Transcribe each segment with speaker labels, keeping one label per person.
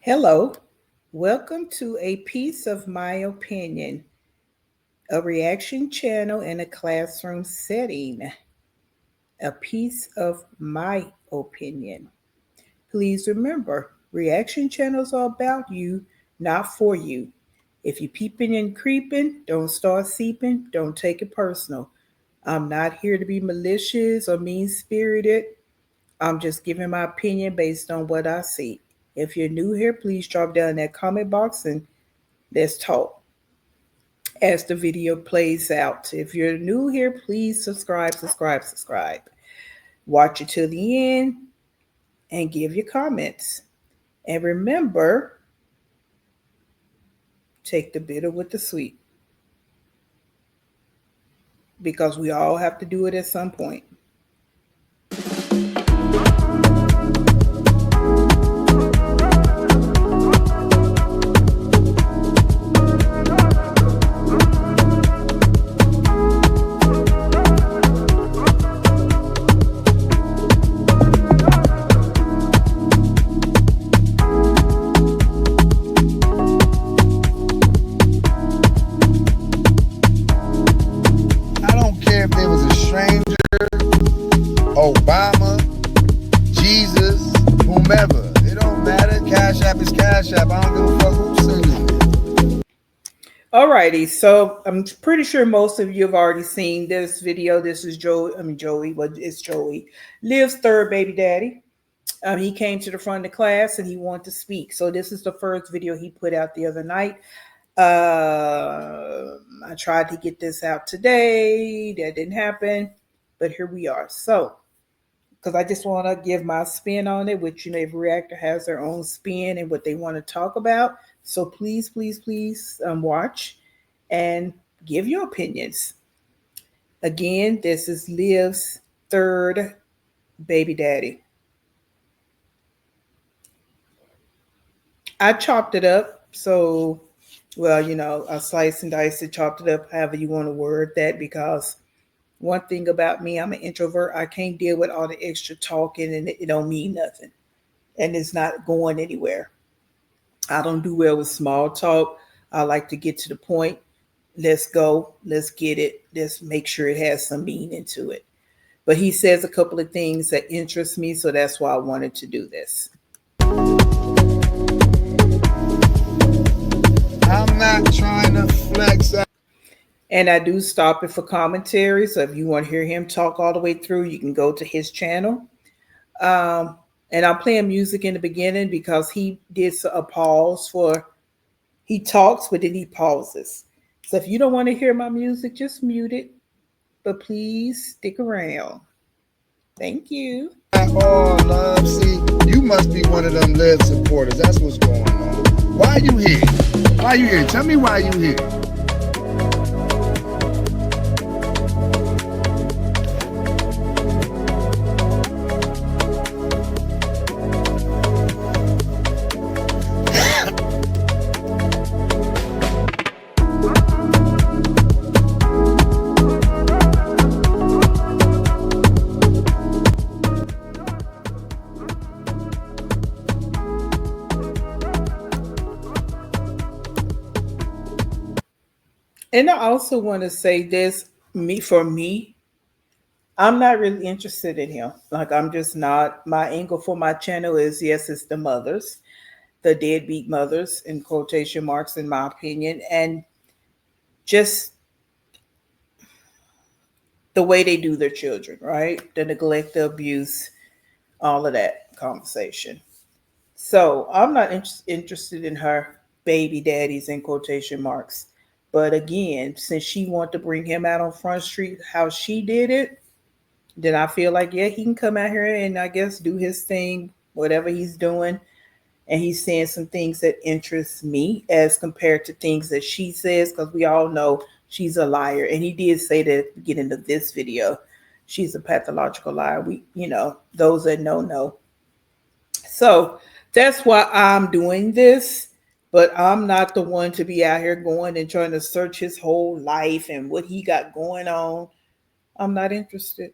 Speaker 1: Hello, welcome to A Piece of My Opinion, a reaction channel in a classroom setting. A piece of my opinion. Please remember, reaction channels are about you, not for you. If you peeping and creeping, don't start seeping, don't take it personal. I'm not here to be malicious or mean spirited. I'm just giving my opinion based on what I see. If you're new here, please drop down in that comment box and let's talk as the video plays out. If you're new here, please subscribe. Watch it till the end and give your comments. And remember, take the bitter with the sweet because we all have to do it at some point.
Speaker 2: I don't care if it was a stranger, Obama, Jesus, whomever. It don't matter. Cash App is Cash App. I don't give a fuck who's sending it.
Speaker 1: Alrighty, so I'm pretty sure most of you have already seen this video. This is Joey, but it's Joey, Liv's third baby daddy. He came to the front of the class and he wanted to speak. So this is the first video he put out the other night. I tried to get this out today. That didn't happen, but here we are. So, because I just want to give my spin on it, which, every reactor has their own spin and what they want to talk about. So please, watch and give your opinions. Again, this is Liv's third baby daddy. I chopped it up. So, I sliced and diced it, chopped it up, however you want to word that, because one thing about me, I'm an introvert. I can't deal with all the extra talking and it don't mean nothing. And it's not going anywhere. I don't do well with small talk. I like to get to the point. Let's go. Let's get it. Let's make sure it has some meaning to it. But he says a couple of things that interest me, so that's why I wanted to do this.
Speaker 2: I'm not trying to flex out.
Speaker 1: And I do stop it for commentary. So if you want to hear him talk all the way through, you can go to his channel. And I'm playing music in the beginning because he did a pause he talks, but then he pauses. So if you don't want to hear my music, just mute it. But please stick around. Thank you.
Speaker 2: All love. See, you must be one of them Liv supporters. That's what's going on. Why are you here? Why are you here? Tell me why you here.
Speaker 1: And I also want to say this, for me, I'm not really interested in him. Like, I'm just not. My angle for my channel is, yes, it's the mothers, the deadbeat mothers, in quotation marks, in my opinion, and just the way they do their children, right? The neglect, the abuse, all of that conversation. So I'm not interested in her baby daddies, in quotation marks. But again, since she wanted to bring him out on Front Street, how she did it, then I feel like, yeah, he can come out here and I guess do his thing, whatever he's doing. And he's saying some things that interest me as compared to things that she says, because we all know she's a liar. And he did say that at the beginning of this video, she's a pathological liar. Those that know. So that's why I'm doing this. But I'm not the one to be out here going and trying to search his whole life and what he got going on. I'm not interested.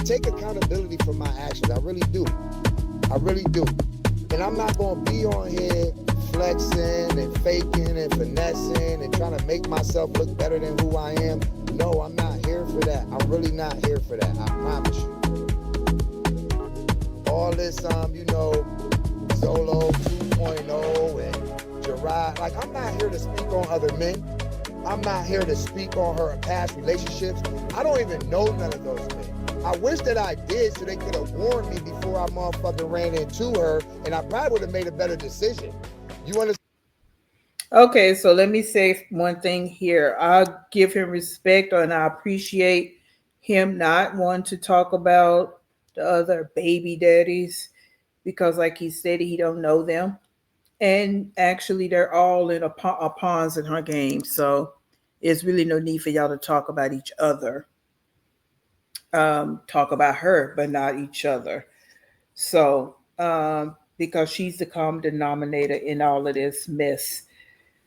Speaker 2: take accountability for my actions. I really do. I really do. And I'm not going to be on here flexing and faking and finessing and trying to make myself look better than who I am. No, I'm not here for that. I'm really not here for that. I promise you. All this, Solo 2.0 and Gerard, like, I'm not here to speak on other men. I'm not here to speak on her past relationships. I don't even know none of those men. I wish that I did so they could have warned me before I motherfucking ran into her, and I probably would have made a better decision. You understand?
Speaker 1: Okay, so let me say one thing here. I give him respect and I appreciate him not wanting to talk about the other baby daddies because, like he said, he don't know them. And actually, they're all in a pawns in her game. So it's really no need for y'all to talk about each other. Talk about her, but not each other. So, because she's the common denominator in all of this mess.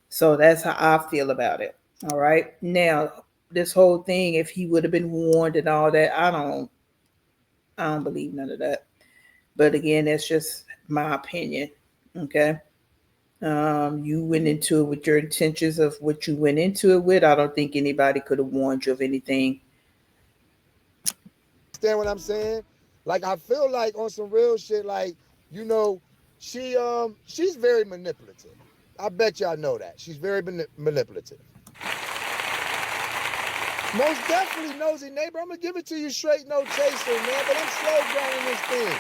Speaker 1: So that's how I feel about it. All right. Now, this whole thing, if he would have been warned and all that, I don't believe none of that. But again, that's just my opinion. Okay. You went into it with your intentions of what you went into it with. I don't think anybody could have warned you of anything.
Speaker 2: Understand what I'm saying? Like, I feel like on some real shit, like, she's very manipulative. I bet y'all know that. She's very manipulative. Most definitely, nosy neighbor. I'm gonna give it to you straight, no chaser, man. But I'm slow growing this thing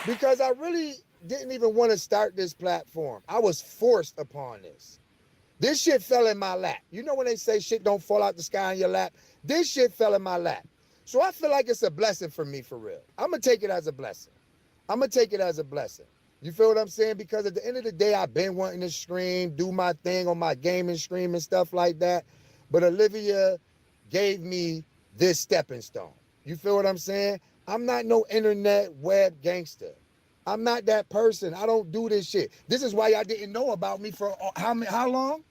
Speaker 2: because I really didn't even want to start this platform. I was forced upon this. This shit fell in my lap. You know when they say shit don't fall out the sky in your lap? This shit fell in my lap. So I feel like it's a blessing for me, for real. I'm gonna take it as a blessing. You feel what I'm saying? Because at the end of the day, I've been wanting to scream, do my thing on my gaming stream and stuff like that. But Olivia gave me this stepping stone. You feel what I'm saying? I'm not no internet web gangster. I'm not that person. I don't do this shit. This is why y'all didn't know about me for how long?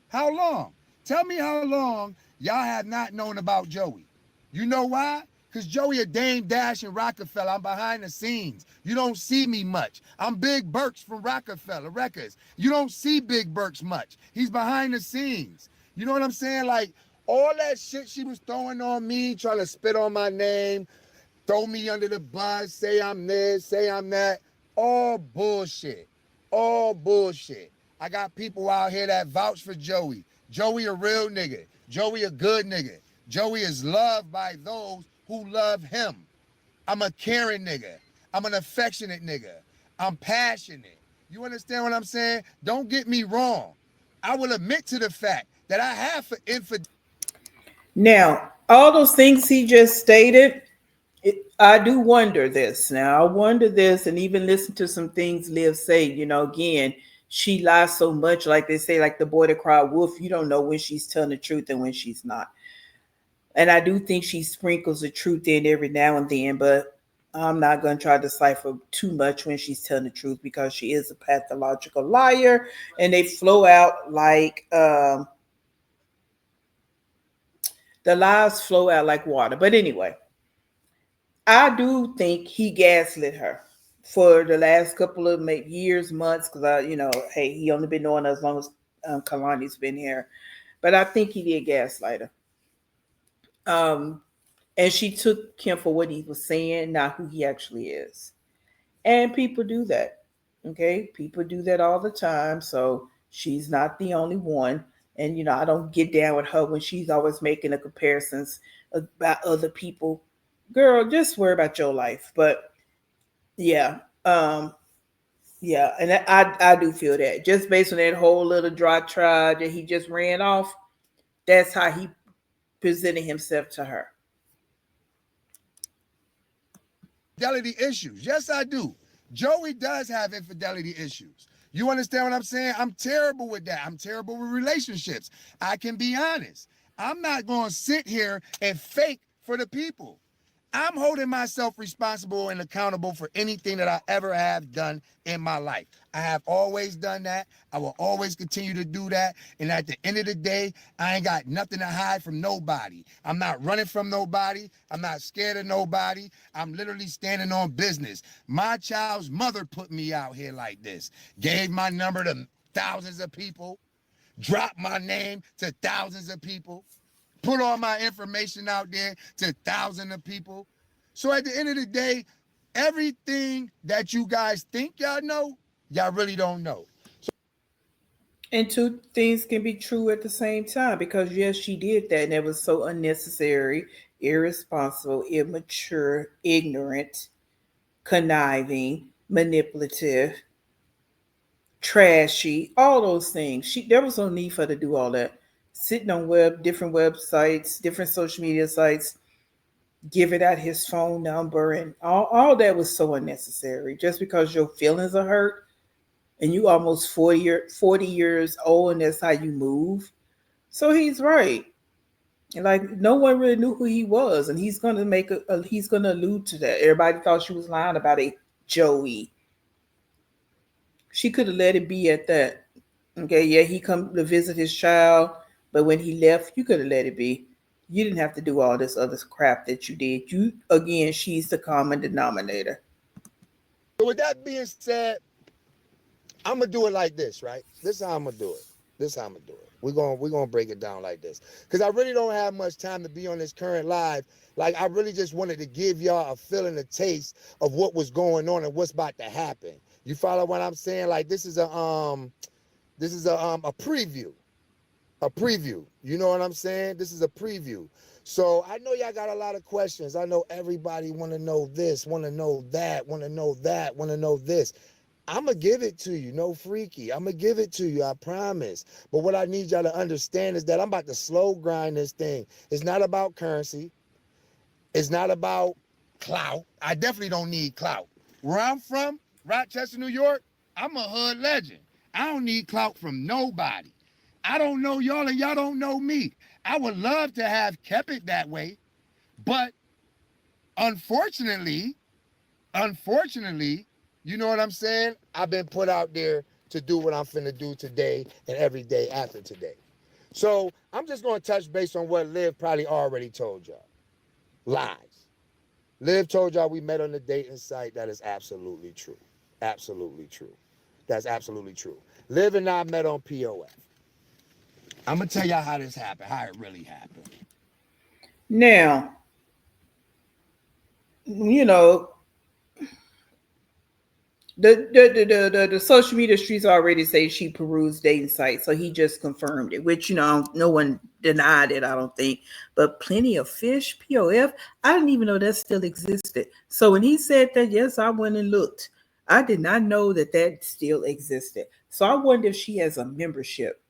Speaker 2: How long? Tell me how long y'all have not known about Joey. You know why? Because Joey a Dame Dash and Rockefeller. I'm behind the scenes. You don't see me much. I'm Big Burks from Rockefeller Records. You don't see Big Burks much. He's behind the scenes. You know what I'm saying? Like, all that shit she was throwing on me, trying to spit on my name, throw me under the bus, say I'm this, say I'm that. All bullshit. All bullshit. I got people out here that vouch for Joey. Joey a real nigga. Joey a good nigga. Joey is loved by those who love him. I'm a caring nigga. I'm an affectionate nigga. I'm passionate. You understand what I'm saying? Don't get me wrong. I will admit to the fact that I have infidelity.
Speaker 1: Now, all those things he just stated, I do wonder this. Now, I wonder this and even listen to some things Liv say, again, she lies so much, like they say, like the boy that cried wolf, you don't know when she's telling the truth and when she's not. And I do think she sprinkles the truth in every now and then, but I'm not going to try to decipher too much when she's telling the truth because she is a pathological liar and they flow out like the lies flow out like water. But anyway, I do think he gaslit her for the last couple of years, months, because hey, he only been knowing her as long as Kalani's been here. But I think he did gaslight her. And she took him for what he was saying, not who he actually is. And people do that. Okay. People do that all the time. So she's not the only one. And, I don't get down with her when she's always making the comparisons about other people. Girl, just worry about your life. But yeah. Yeah. And I do feel that just based on that whole little dry try that he just ran off, that's how he presented himself to her.
Speaker 2: Infidelity issues. Yes, I do. Joey does have infidelity issues. You understand what I'm saying? I'm terrible with that. I'm terrible with relationships. I can be honest. I'm not going to sit here and fake for the people. I'm holding myself responsible and accountable for anything that I ever have done in my life. I have always done that. I will always continue to do that. And at the end of the day, I ain't got nothing to hide from nobody. I'm not running from nobody. I'm not scared of nobody. I'm literally standing on business. My child's mother put me out here like this, gave my number to thousands of people, dropped my name to thousands of people, put all my information out there to thousands of people. So at the end of the day, everything that you guys think y'all know, y'all really don't know.
Speaker 1: And two things can be true at the same time because, yes, she did that and it was so unnecessary, irresponsible, immature, ignorant, conniving, manipulative, trashy, all those things. There was no need for her to do all that. Sitting on different websites, different social media sites, giving out his phone number and all that was so unnecessary. Just because your feelings are hurt and you almost 40 years old and that's how you move. So he's right. And like no one really knew who he was, and he's gonna he's gonna allude to that. Everybody thought she was lying about a Joey. She could have let it be at that. Okay, yeah, he come to visit his child, but when he left, you could have let it be. You didn't have to do all this other crap that you did. You again, she's the common denominator.
Speaker 2: So with that being said, I'm gonna do it like this, right? This is how I'm gonna do it. This is how I'm gonna do it. We're gonna break it down like this. Cause I really don't have much time to be on this current live. Like I really just wanted to give y'all a feeling, a taste of what was going on and what's about to happen. You follow what I'm saying? Like this is a preview. A preview. You know what I'm saying? This is a preview. So I know y'all got a lot of questions. I know everybody want to know this, want to know that, want to know that, want to know this. I'm going to give it to you. No freaky. I'm going to give it to you. I promise. But what I need y'all to understand is that I'm about to slow grind this thing. It's not about currency. It's not about clout. I definitely don't need clout. Where I'm from, Rochester, New York, I'm a hood legend. I don't need clout from nobody. I don't know y'all and y'all don't know me. I would love to have kept it that way. But unfortunately, you know what I'm saying? I've been put out there to do what I'm finna do today and every day after today. So I'm just gonna touch base on what Liv probably already told y'all. Lies. Liv told y'all we met on the dating site. That is absolutely true. Absolutely true. That's absolutely true. Liv and I met on POF. I'm gonna tell y'all how this happened, how it really happened.
Speaker 1: Now, you know, the social media streets already say she perused dating sites, so he just confirmed it, which no one denied it, I don't think. But Plenty of Fish, POF, I didn't even know that still existed. So when he said that, yes, I went and looked. I did not know that still existed. So I wonder if she has a membership.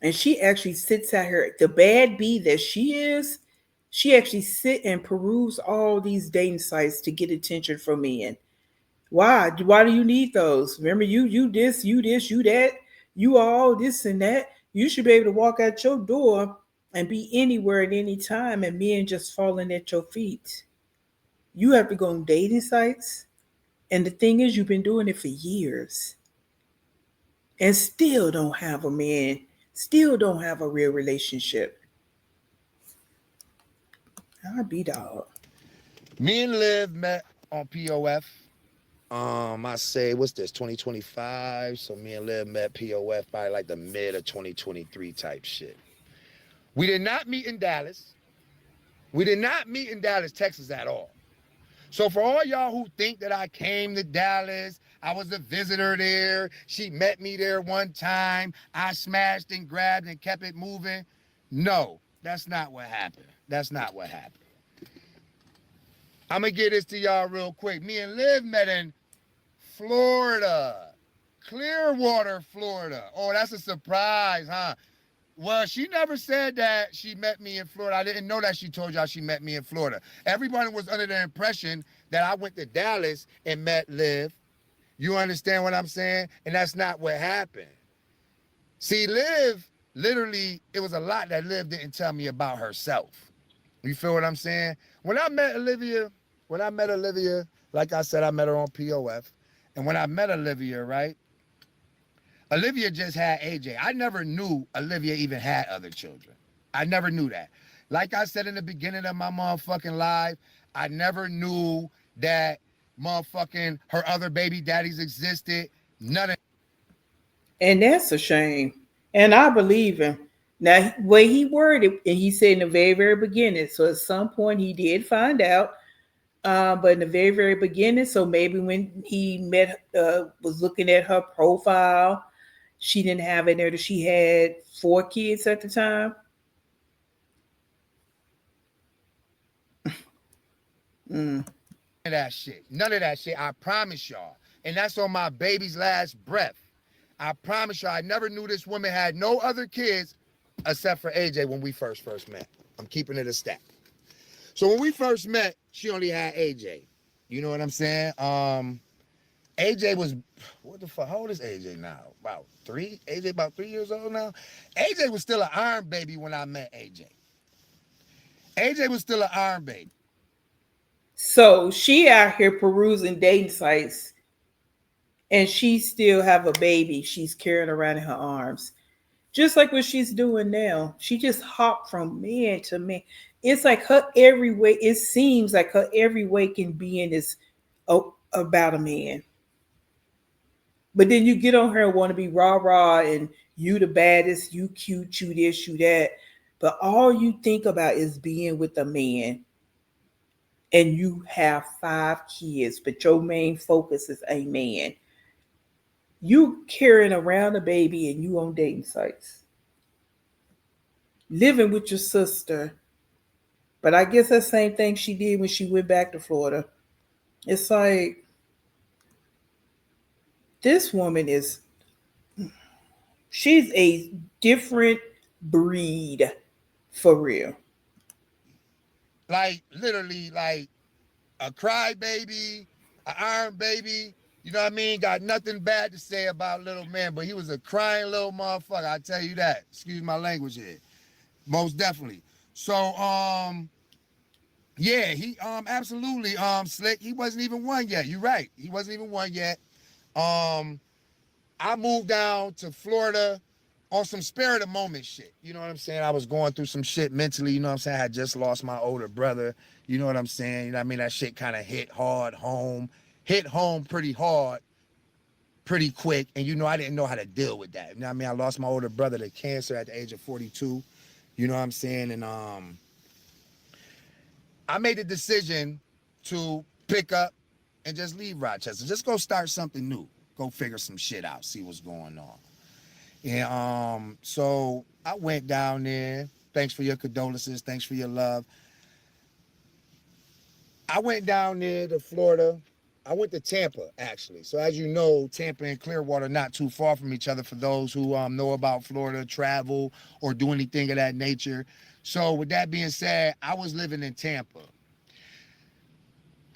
Speaker 1: And she actually sits out here, the bad bee that she is, she actually sit and peruse all these dating sites to get attention from men. Why? Why do you need those? Remember, you this, you that, you all this and that. You should be able to walk out your door and be anywhere at any time, and men just falling at your feet. You have to go on dating sites, and the thing is, you've been doing it for years, and still don't have a man, still don't have a real relationship. I'll be dog.
Speaker 2: Me and Liv met on POF. I say, what's this, 2025? So me and Liv met POF by like the mid of 2023 type shit. We did not meet in Dallas. We did not meet in Dallas, Texas at all. So for all y'all who think that I came to Dallas, I was a visitor there, she met me there one time, I smashed and grabbed and kept it moving. No, that's not what happened. That's not what happened. I'm going to get this to y'all real quick. Me and Liv met in Florida, Clearwater, Florida. Oh, that's a surprise, huh? Well, she never said that she met me in Florida. I didn't know that she told y'all she met me in Florida. Everybody was under the impression that I went to Dallas and met Liv. You understand what I'm saying? And that's not what happened. See, Liv, literally, it was a lot that Liv didn't tell me about herself. You feel what I'm saying? When I met Olivia, like I said, I met her on POF. And when I met Olivia, right? Olivia just had AJ. I never knew Olivia even had other children. I never knew that. Like I said in the beginning of my motherfucking live, I never knew that motherfucking her other baby daddies existed. None of.
Speaker 1: And that's a shame. And I believe him. Now, way he worded, and he said in the very, very beginning. So at some point he did find out, but in the very, very beginning. So maybe when he was looking at her profile, she didn't have in there that she had 4 kids at the time. Mm.
Speaker 2: That shit. None of that shit. I promise y'all. And that's on my baby's last breath. I promise y'all, I never knew this woman had no other kids except for AJ when we first met. I'm keeping it a stack. So when we first met, she only had AJ. You know what I'm saying? AJ was, what the fuck? How old is AJ now? About 3? AJ about 3 years old now? AJ was still an iron baby when I met AJ. AJ was still an iron baby.
Speaker 1: So she out here perusing dating sites, and she still have a baby she's carrying around in her arms. Just like what she's doing now. She just hopped from man to man. It's like her every way, it seems like her every waking being is about a man. But then you get on her and want to be rah-rah and you the baddest, you cute, you this, you that. But all you think about is being with a man. And you have 5 kids, but your main focus is a man. You carrying around a baby and you on dating sites. Living with your sister. But I guess that same thing she did when she went back to Florida. It's like this woman she's a different breed for real.
Speaker 2: Like literally like a crybaby, an iron baby. You know what I mean? Got nothing bad to say about little man, but he was a crying little motherfucker. I tell you that. Excuse my language here. Most definitely. So yeah, he absolutely Slick. He wasn't even one yet. You're right. He wasn't even one yet. I moved down to Florida on some spare of the moment shit. You know what I'm saying? I was going through some shit mentally. You know what I'm saying? I had just lost my older brother. You know what I'm saying? You know what I mean? That shit kind of hit home pretty hard, pretty quick. And you know, I didn't know how to deal with that. You know what I mean? I lost my older brother to cancer at the age of 42. You know what I'm saying? And I made the decision to pick up and just leave Rochester. Just go start something new. Go figure some shit out, see what's going on. And so I went down there. Thanks for your condolences. Thanks for your love. I went down there to Florida. I went to Tampa, actually. So as you know, Tampa and Clearwater not too far from each other for those who know about Florida, travel, or do anything of that nature. So with that being said, I was living in Tampa.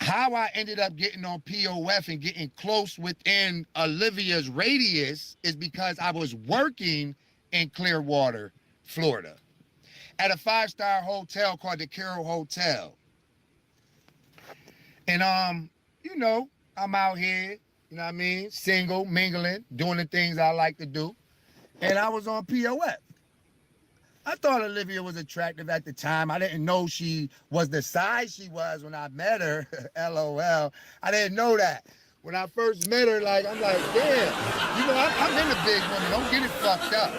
Speaker 2: How I ended up getting on POF and getting close within Olivia's radius is because I was working in Clearwater, Florida, at a 5-star hotel called the Carroll Hotel. And you know, I'm out here, you know what I mean, single, mingling, doing the things I like to do. And I was on POF. I thought Olivia was attractive at the time. I didn't know she was the size she was when I met her. LOL. I didn't know that. When I first met her, like, I'm like, damn, you know, I'm into big women. Don't get it fucked up.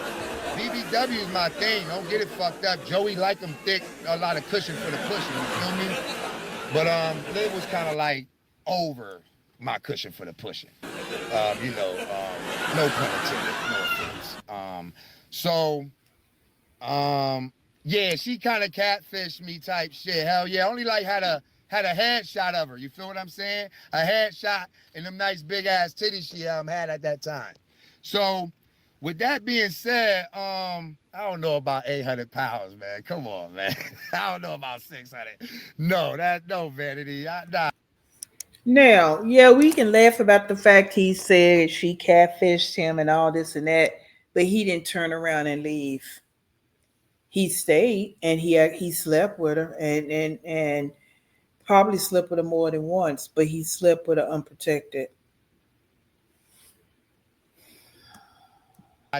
Speaker 2: BBW is my thing. Don't get it fucked up. Joey like them thick, a lot of cushion for the pushing. You feel me? But Liv was kind of like over my cushion for the pushing. You know, no pun intended, no offense. So yeah, she kind of catfished me type shit. Hell yeah, only like had a headshot of her. You feel what I'm saying? A headshot and them nice big ass titties she had at that time. So with that being said, I don't know about 800 pounds, man. Come on, man. I don't know about 600. No vanity. Nah.
Speaker 1: Now, yeah, we can laugh about the fact he said she catfished him and all this and that, but he didn't turn around and leave. He stayed and he slept with her and probably slept with her more than once, but he slept with her unprotected.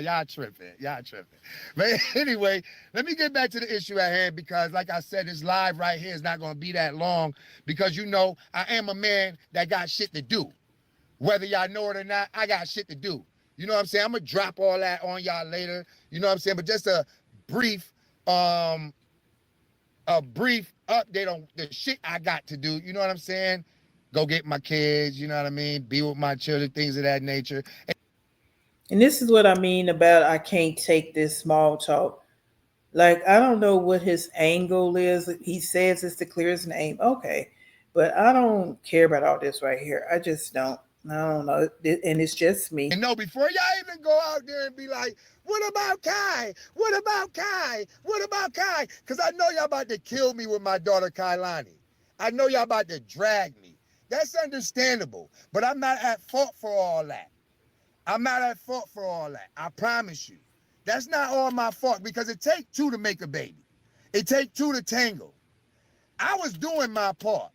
Speaker 2: Y'all tripping. Y'all tripping. But anyway, let me get back to the issue at hand because, like I said, this live right here is not going to be that long because, I am a man that got shit to do. Whether y'all know it or not, I got shit to do. You know what I'm saying? I'm going to drop all that on y'all later. You know what I'm saying? But just brief, um, a brief update on the shit I got to do. You know what I'm saying? Go get my kids, you know what I mean? Be with my children, things of that nature.
Speaker 1: And this is what I mean about I can't take this small talk. Like, I don't know what his angle is. He says it's to clear his name. Okay. But I don't care about all this right here. I just don't. I don't know. And it's just me.
Speaker 2: And no, before y'all even go out there and be like, what about Kai? What about Kai? What about Kai? Because I know y'all about to kill me with my daughter Kailani. I know y'all about to drag me. That's understandable. But I'm not at fault for all that. I'm not at fault for all that. I promise you. That's not all my fault because it takes two to make a baby. It takes two to tangle. I was doing my part,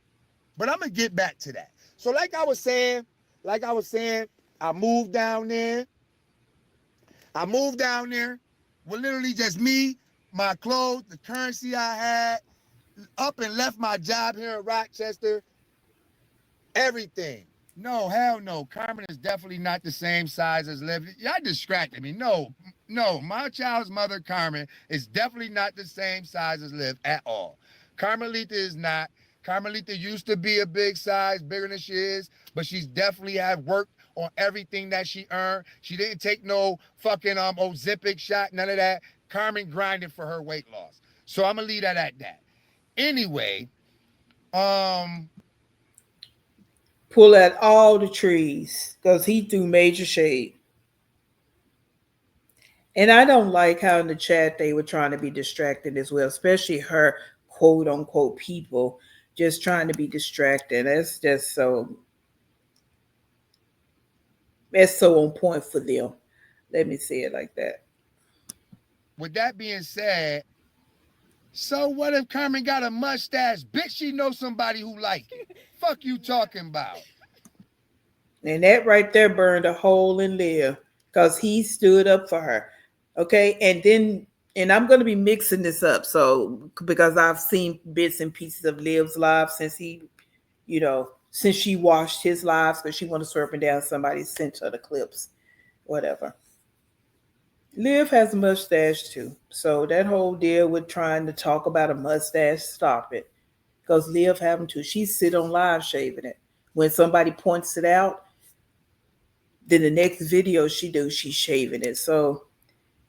Speaker 2: but I'm going to get back to that. So like I was saying, I moved down there. With literally just me, my clothes, the currency I had, up and left my job here in Rochester, everything. No, hell no. Carmen is definitely not the same size as Liv. Y'all distracted me. No, my child's mother, Carmen, is definitely not the same size as Liv at all. Carmelita is not. Carmelita used to be a big size, bigger than she is, but she's definitely had worked on everything that she earned. She didn't take no fucking Ozempic shot, none of that. Carmen grinded for her weight loss. So I'm gonna leave that at that. Anyway,
Speaker 1: pull out all the trees because he threw major shade. And I don't like how in the chat they were trying to be distracted as well, especially her quote unquote people just trying to be distracted. That's so on point for them. Let me say it like that.
Speaker 2: With that being said, so what if Carmen got a mustache? Bitch, she knows somebody who like it. Fuck you talking about?
Speaker 1: And that right there burned a hole in Liv because he stood up for her. Okay. And I'm going to be mixing this up. So, because I've seen bits and pieces of Liv's live since since she watched his lives because she wanted to swerve down somebody sent her the clips, whatever. Liv has a mustache too. So that whole deal with trying to talk about a mustache, stop it. Because Liv having to. She sit on live shaving it. When somebody points it out, then the next video she's shaving it. So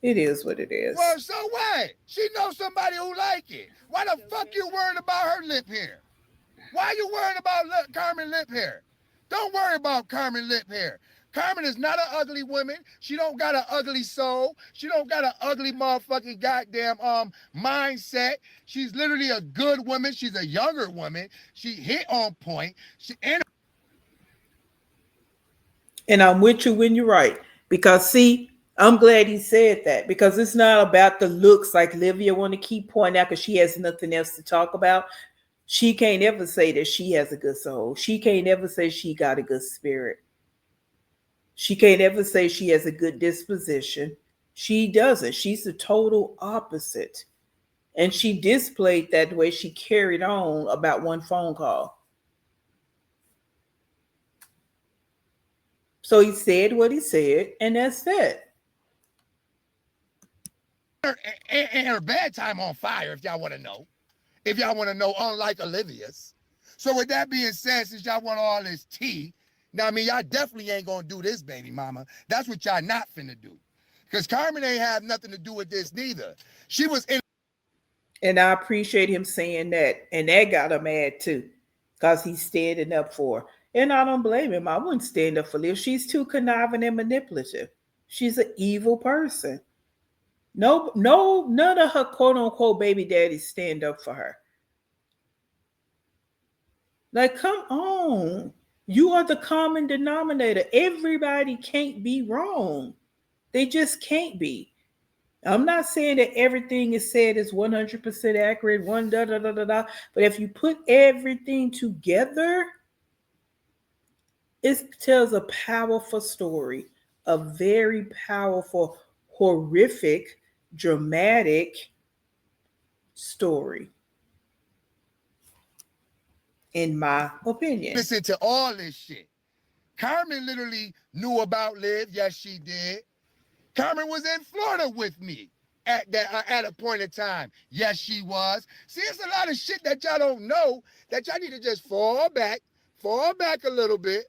Speaker 1: it is what it is.
Speaker 2: Well, so what? She knows somebody who like it. Why the fuck you worried about her lip hair? Why you worried about Carmen lip hair? Don't worry about Carmen lip hair. Carmen is not an ugly woman. She don't got an ugly soul. She don't got an ugly motherfucking goddamn mindset. She's literally a good woman. She's a younger woman. She hit on point.
Speaker 1: And I'm with you when you're right. Because see, I'm glad he said that because it's not about the looks like Livia want to keep pointing out because she has nothing else to talk about. She can't ever say that she has a good soul. She can't ever say she got a good spirit. She can't ever say she has a good disposition. She doesn't. She's the total opposite. And she displayed that the way she carried on about one phone call. So he said what he said, and that's that.
Speaker 2: And her bad time on fire, if y'all want to know. If y'all want to know, unlike Olivia's. So with that being said, since y'all want all this tea, now, I mean, y'all definitely ain't going to do this, baby mama. That's what y'all not finna do. Because Carmen ain't have nothing to do with this neither. She was in.
Speaker 1: And I appreciate him saying that. And that got her mad too. Because he's standing up for her. And I don't blame him. I wouldn't stand up for Liv. She's too conniving and manipulative. She's an evil person. No, none of her quote unquote baby daddies stand up for her. Like, come on. You are the common denominator. Everybody can't be wrong. They just can't be. I'm not saying that everything is said is 100% accurate, one da da da da da. But if you put everything together, it tells a powerful story, a very powerful, horrific, dramatic story, in my opinion.
Speaker 2: Listen to all this shit. Carmen literally knew about Liv. Yes, she did. Carmen was in Florida with me at a point in time. Yes, she was. See, it's a lot of shit that y'all don't know that y'all need to just fall back a little bit,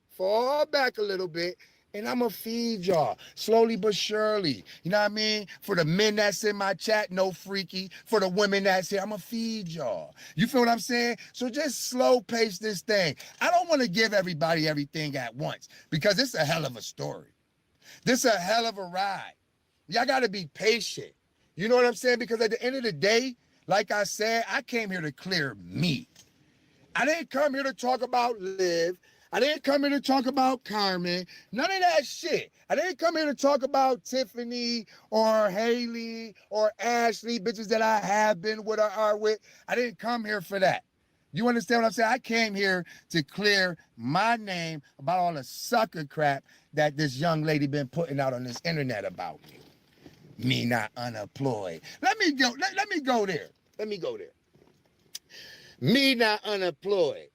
Speaker 2: and I'ma feed y'all slowly but surely. You know what I mean? For the men that's in my chat, no freaky. For the women that's here, I'ma feed y'all. You feel what I'm saying? So just slow pace this thing. I don't want to give everybody everything at once because it's a hell of a story. This is a hell of a ride. Y'all got to be patient. You know what I'm saying? Because at the end of the day, like I said, I came here to clear me. I didn't come here to talk about Liv. I didn't come here to talk about Carmen. None of that shit. I didn't come here to talk about Tiffany or Haley or Ashley, bitches that I have been with or are with. I didn't come here for that. You understand what I'm saying? I came here to clear my name about all the sucker crap that this young lady been putting out on this internet about me. Me not unemployed. Let me go there. Me not unemployed.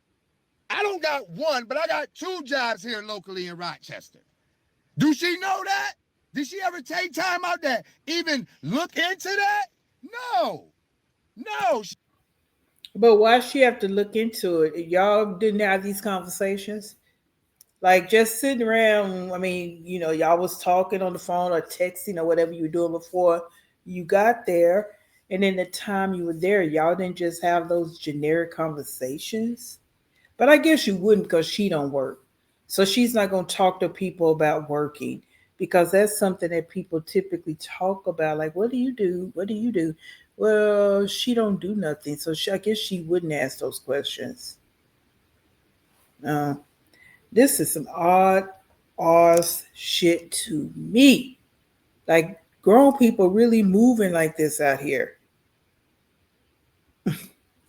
Speaker 2: I don't got one, but I got 2 jobs here locally in Rochester. Do she know that? Did she ever take time out there, even look into that? No.
Speaker 1: But why she have to look into it? Y'all didn't have these conversations? Like just sitting around, I mean, y'all was talking on the phone or texting or whatever you were doing before you got there. And in the time you were there, y'all didn't just have those generic conversations. But I guess you wouldn't because she don't work. So she's not going to talk to people about working because that's something that people typically talk about. Like, what do you do? What do you do? Well, she don't do nothing. So I guess she wouldn't ask those questions. Uh, this is some odd shit to me. Like grown people really moving like this out here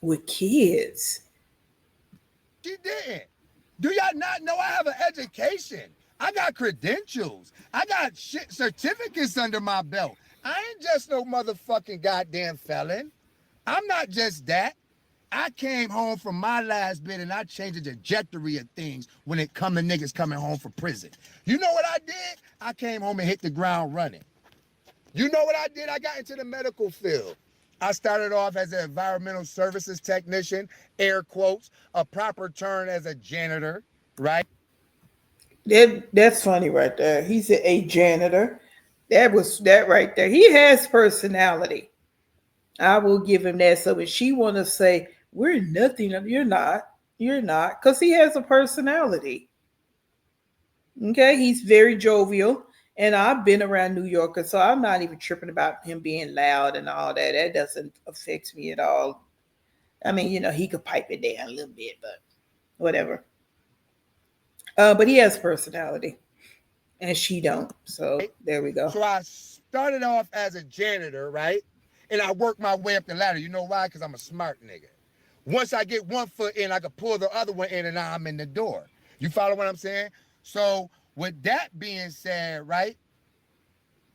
Speaker 1: with kids.
Speaker 2: She didn't. Do y'all not know I have an education? I got credentials. I got shit certificates under my belt. I ain't just no motherfucking goddamn felon. I'm not just that. I came home from my last bit and I changed the trajectory of things when it come to niggas coming home from prison. You know what I did? I came home and hit the ground running. You know what I did? I got into the medical field. I started off as an environmental services technician, air quotes, a proper term as a janitor, right?
Speaker 1: That's funny right there. He's a janitor. That was that right there. He has personality. I will give him that. So if she want to say we're nothing, you're not, because he has a personality. Okay, he's very jovial, and I've been around New Yorkers, so I'm not even tripping about him being loud and all that. That doesn't affect me at all. I mean, he could pipe it down a little bit, but whatever. But he has personality, and she don't. So there we go.
Speaker 2: So I started off as a janitor, right? And I worked my way up the ladder. You know why? Because I'm a smart nigga. Once I get one foot in, I can pull the other one in and now I'm in the door. You follow what I'm saying? So with that being said, right?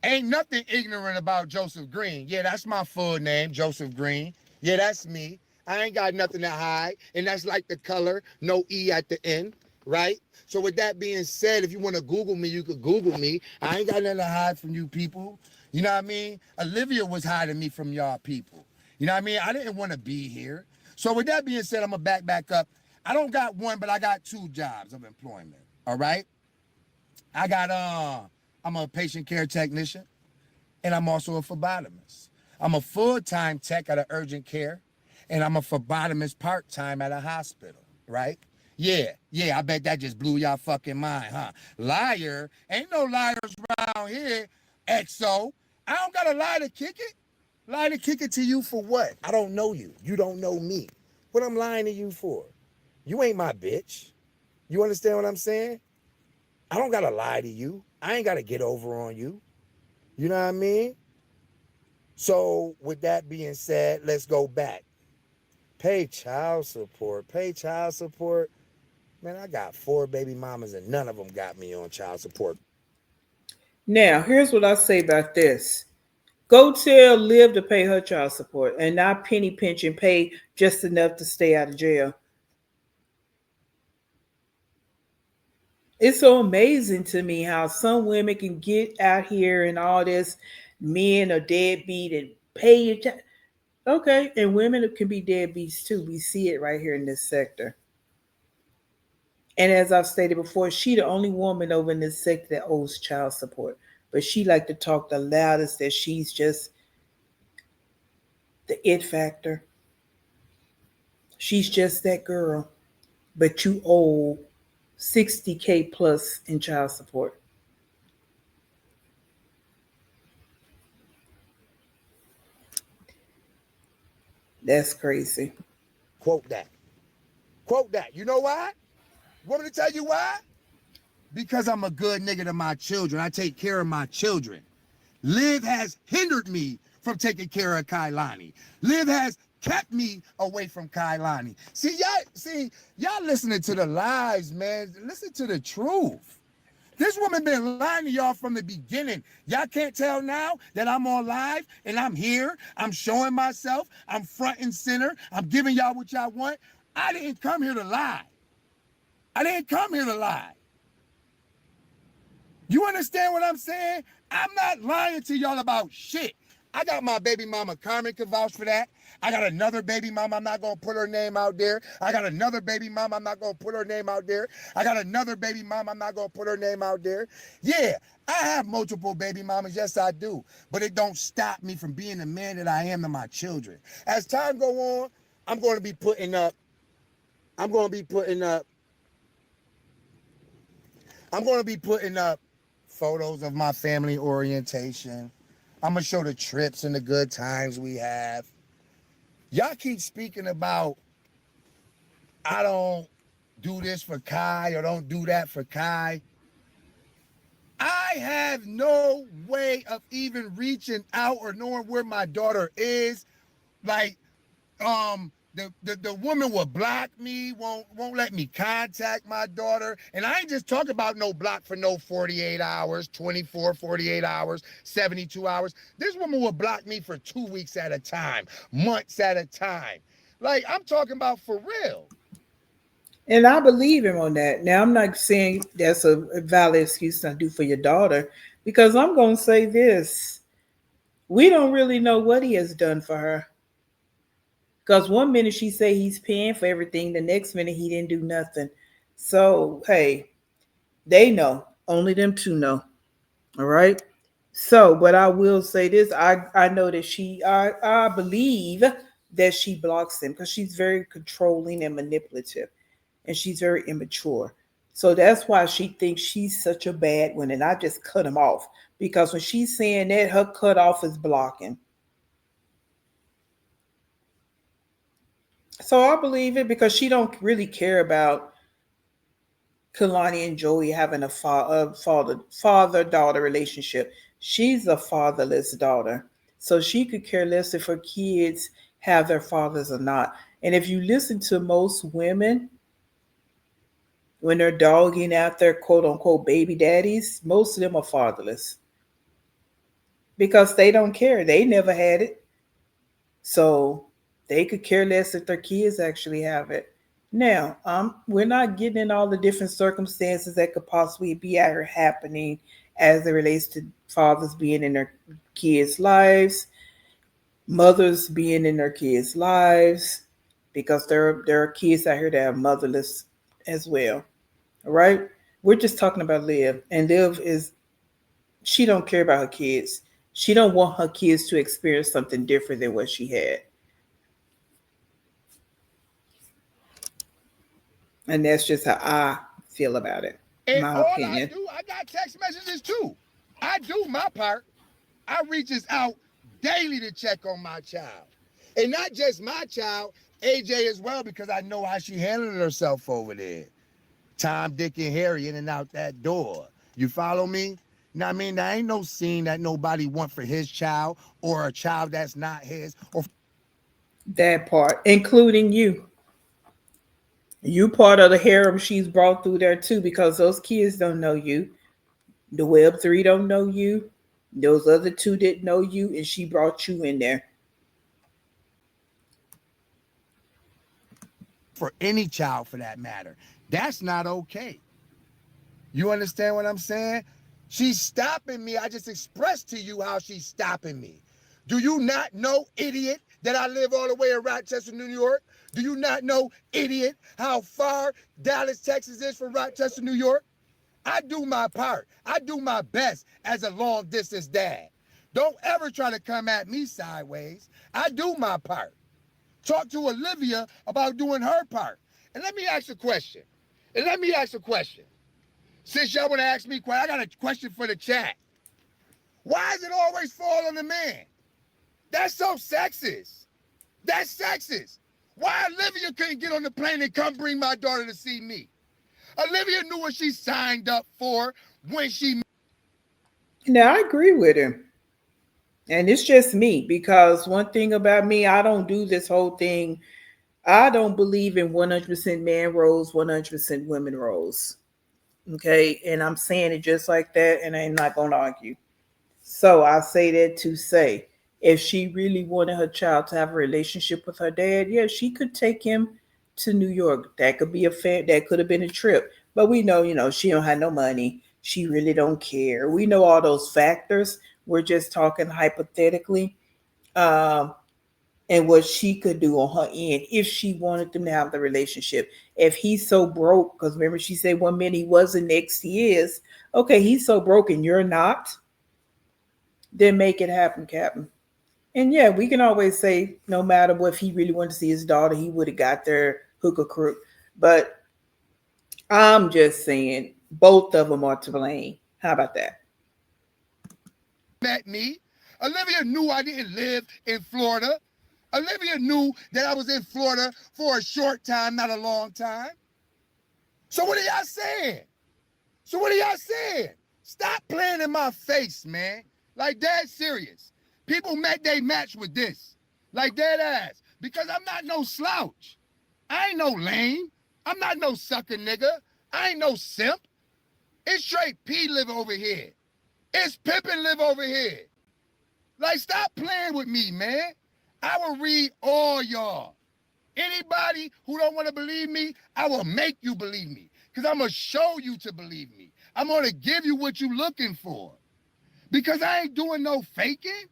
Speaker 2: Ain't nothing ignorant about Joseph Green. Yeah, that's my full name, Joseph Green. Yeah, that's me. I ain't got nothing to hide. And that's like the color, no E at the end, right? So with that being said, if you want to Google me, you could Google me. I ain't got nothing to hide from you people. You know what I mean? Olivia was hiding me from y'all people. You know what I mean? I didn't want to be here. So with that being said, I'm going to back up. I don't got one, but I got 2 jobs of employment. All right? I'm a patient care technician, and I'm also a phlebotomist. I'm a full-time tech at an urgent care, and I'm a phlebotomist part-time at a hospital, right? Yeah, I bet that just blew y'all fucking mind, huh? Liar, ain't no liars around here, XO. I don't gotta lie to kick it. Lie to kick it to you for what? I don't know you. You don't know me. What I'm lying to you for? You ain't my bitch. You understand what I'm saying? I don't gotta lie to you. I ain't gotta get over on you. You know what I mean? So with that being said, let's go back. Pay child support. Pay child support. Man, I got 4 baby mamas and none of them got me on child support.
Speaker 1: Now, here's what I say about this. Go tell Liv to pay her child support and not penny pinch and pay just enough to stay out of jail. It's so amazing to me how some women can get out here and all this men are deadbeat and pay your child. Okay, and women can be deadbeats too. We see it right here in this sector. And as I've stated before, she the only woman over in this sector that owes child support. But she like to talk the loudest that she's just the it factor. She's just that girl. But you owe 60K plus in child support. That's crazy.
Speaker 2: Quote that. Quote that. You know why? Want me to tell you why? Because I'm a good nigga to my children. I take care of my children. Liv has hindered me from taking care of Kailani. Liv has kept me away from Kailani. Y'all listening to the lies, man. Listen to the truth. This woman been lying to y'all from the beginning. Y'all can't tell now that I'm on live and I'm here. I'm showing myself. I'm front and center. I'm giving y'all what y'all want. I didn't come here to lie. I didn't come here to lie. You understand what I'm saying? I'm not lying to y'all about shit. I got my baby mama, Carmen can vouch for that. I got another baby mama, I'm not going to put her name out there. I got another baby mama, I'm not going to put her name out there. I got another baby mama, I'm not going to put her name out there. Yeah, I have multiple baby mamas, yes I do. But it don't stop me from being the man that I am to my children. As time go on, I'm going to be putting up photos of my family orientation. I'm going to show the trips and the good times we have. Y'all keep speaking about, I don't do this for Kai or don't do that for Kai. I have no way of even reaching out or knowing where my daughter is. Like, the woman will block me, won't let me contact my daughter. And I ain't just talking about no block for no 48 hours, 24, 48 hours, 72 hours. This woman will block me for 2 weeks at a time, months at a time. Like, I'm talking about for real.
Speaker 1: And I believe him on that. Now, I'm not saying that's a valid excuse to do for your daughter, because I'm going to say this. We don't really know what he has done for her. Because one minute she say he's paying for everything, the next minute he didn't do nothing. So, hey, they know. Only them two know. All right. So, but I will say this: I know that I believe that she blocks him because she's very controlling and manipulative, and she's very immature. So that's why she thinks she's such a bad one, and I just cut him off because when she's saying that, her cutoff is blocking. So I believe it because she don't really care about Kalani and Joey having a father daughter relationship. She's a fatherless daughter, so she could care less if her kids have their fathers or not. And if you listen to most women when they're dogging out their quote unquote baby daddies, most of them are fatherless because they don't care. They never had it, so they could care less if their kids actually have it. Now, we're not getting in all the different circumstances that could possibly be out here happening as it relates to fathers being in their kids' lives, mothers being in their kids' lives, because there are kids out here that are motherless as well. All right, we're just talking about Liv, and Liv is she don't care about her kids. She don't want her kids to experience something different than what she had. And that's just how I feel about it,
Speaker 2: And
Speaker 1: my
Speaker 2: all
Speaker 1: opinion.
Speaker 2: I got text messages too. I do my part. I reaches out daily to check on my child. And not just my child, AJ as well, because I know how she handled herself over there. Tom, Dick, and Harry in and out that door. You follow me? Now, I mean, there ain't no scene that nobody want for his child or a child that's not his. Or
Speaker 1: That part, including you. You part of the harem she's brought through there too, because those kids don't know you. The Web3 don't know you. Those other two didn't know you, and she brought you in there.
Speaker 2: for any child for that matter. That's not okay. You understand what I'm saying? She's stopping me. I just expressed to you how she's stopping me. Do you not know, idiot, that I live all the way in Rochester, New York? Do you not know, idiot, how far Dallas, Texas is from Rochester, New York? I do my part. I do my best as a long distance dad. Don't ever try to come at me sideways. I do my part. Talk to Olivia about doing her part. And let me ask a question. Since y'all want to ask me, I got a question for the chat. Why does it always fall on the man? That's so sexist. That's sexist. Why Olivia couldn't get on the plane and come bring my daughter to see me? Olivia knew what she signed up for when she...
Speaker 1: Now, I agree with him. And it's just me, because one thing about me, I don't do this whole thing. I don't believe in 100% man roles, 100% women roles. Okay. And I'm saying it just like that, and I'm not going to argue. So I say that to say, if she really wanted her child to have a relationship with her dad, yeah, she could take him to New York. That could be that could have been a trip. But we know, she don't have no money. She really don't care. We know all those factors. We're just talking hypothetically. Um, and what she could do on her end if she wanted them to have the relationship. If he's so broke, because remember she said 1 minute he wasn't, next he is. Okay, he's so broke and you're not, then make it happen, Captain. And yeah, we can always say no matter what, if he really wanted to see his daughter, he would have got there hook or crook. But I'm just saying both of them are to blame. How about that?
Speaker 2: Met me. Olivia knew I didn't live in Florida. Olivia knew that I was in Florida for a short time, not a long time. So what are y'all saying? Stop playing in my face, man. Like, dead serious. People met they match with this. Like, dead ass. Because I'm not no slouch. I ain't no lame. I'm not no sucker nigga. I ain't no simp. It's straight P live over here. It's Pippin live over here. Like, stop playing with me, man. I will read all y'all. Anybody who don't want to believe me, I will make you believe me. Because I'm going to show you to believe me. I'm going to give you what you're looking for. Because I ain't doing no faking.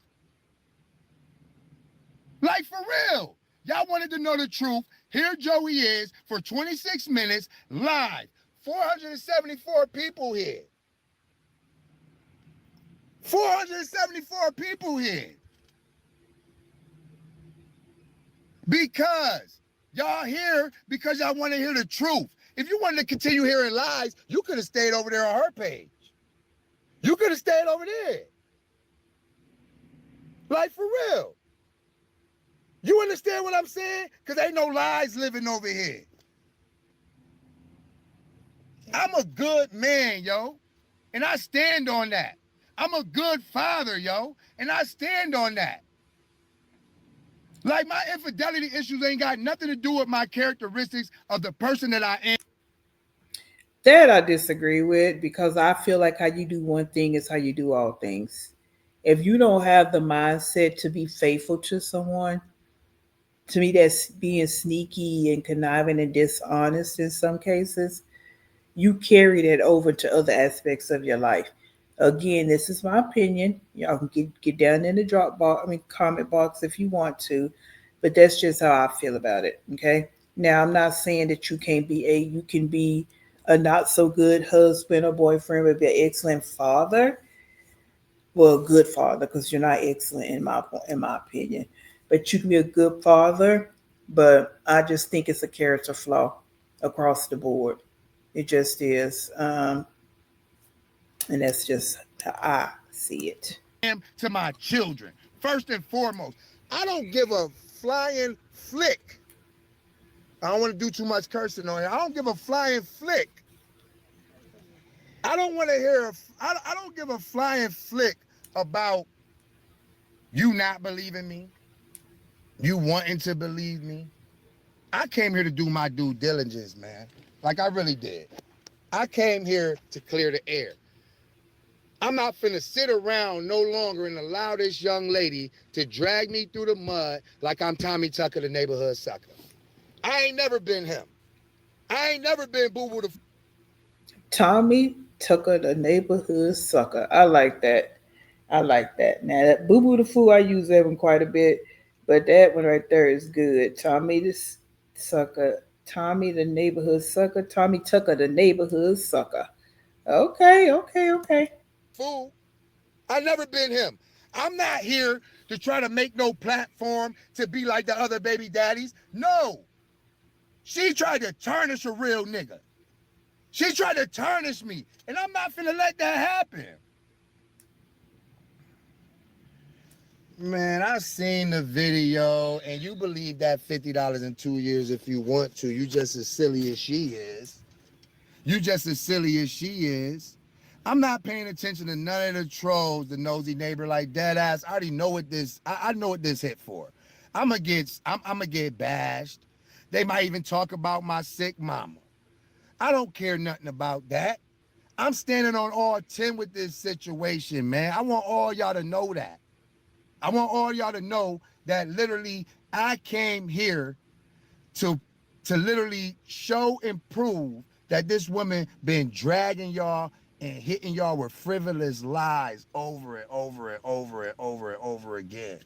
Speaker 2: Like, for real. Y'all wanted to know the truth. Here Joey is for 26 minutes live. 474 people here. 474 people here. Because y'all here because y'all want to hear the truth. If you wanted to continue hearing lies, you could have stayed over there on her page. You could have stayed over there. Like, for real. You understand what I'm saying? Because ain't no lies living over here. I'm a good man, yo. And I stand on that. I'm a good father, yo. And I stand on that. Like, my infidelity issues ain't got nothing to do with my characteristics of the person that I am.
Speaker 1: That I disagree with, because I feel like how you do one thing is how you do all things. If you don't have the mindset to be faithful to someone, to me, that's being sneaky and conniving and dishonest in some cases. You carry that over to other aspects of your life. Again, this is my opinion. Y'all can get down in the comment box if you want to, but that's just how I feel about it. Okay. Now, I'm not saying that you can be a not so good husband or boyfriend, but be an excellent father. Well, a good father, because you're not excellent in my opinion. But you can be a good father, but I just think it's a character flaw across the board. It just is. And that's just how I see it.
Speaker 2: To my children, first and foremost. I don't give a flying flick. I don't want to do too much cursing on here. I don't give a flying flick I don't want to hear. I don't give a flying flick about you not believing me, you wanting to believe me. I came here to do my due diligence, man. Like I really did. I came here to clear the air. I'm not finna sit around no longer and allow this young lady to drag me through the mud like I'm Tommy Tucker, the neighborhood sucker. I ain't never been him. I ain't never been Boo Boo the.
Speaker 1: Tommy Tucker, the neighborhood sucker. I like that. I like that. Now that Boo Boo the Fool, I use that one quite a bit, but that one right there is good. Tommy the sucker. Tommy the neighborhood sucker. Tommy Tucker, the neighborhood sucker. Okay, okay, okay.
Speaker 2: Fool. I never been him. I'm not here to try to make no platform to be like the other baby daddies. No. She tried to tarnish a real nigga. She tried to tarnish me, and I'm not finna let that happen. Man, I've seen the video, and you believe that $50 in 2 years if you want to. You just as silly as she is. You just as silly as she is. I'm not paying attention to none of the trolls, the nosy neighbor like dead ass. I already know what this. I know what this hit for. I'm gonna get bashed. They might even talk about my sick mama. I don't care nothing about that. I'm standing on all 10 with this situation, man. I want all y'all to know that. I want all y'all to know that literally I came here to literally show and prove that this woman been dragging y'all and hitting y'all with frivolous lies over and over and over and over and over again.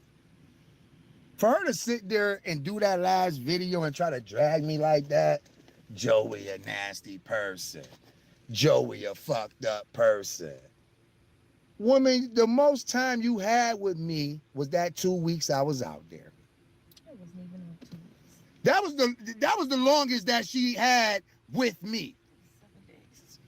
Speaker 2: For her to sit there and do that last video and try to drag me like that, Joey a nasty person. Joey a fucked up person. Woman, the most time you had with me was that 2 weeks I was out there.
Speaker 3: It wasn't even on 2 weeks.
Speaker 2: That was the longest that she had with me.
Speaker 3: 7 days.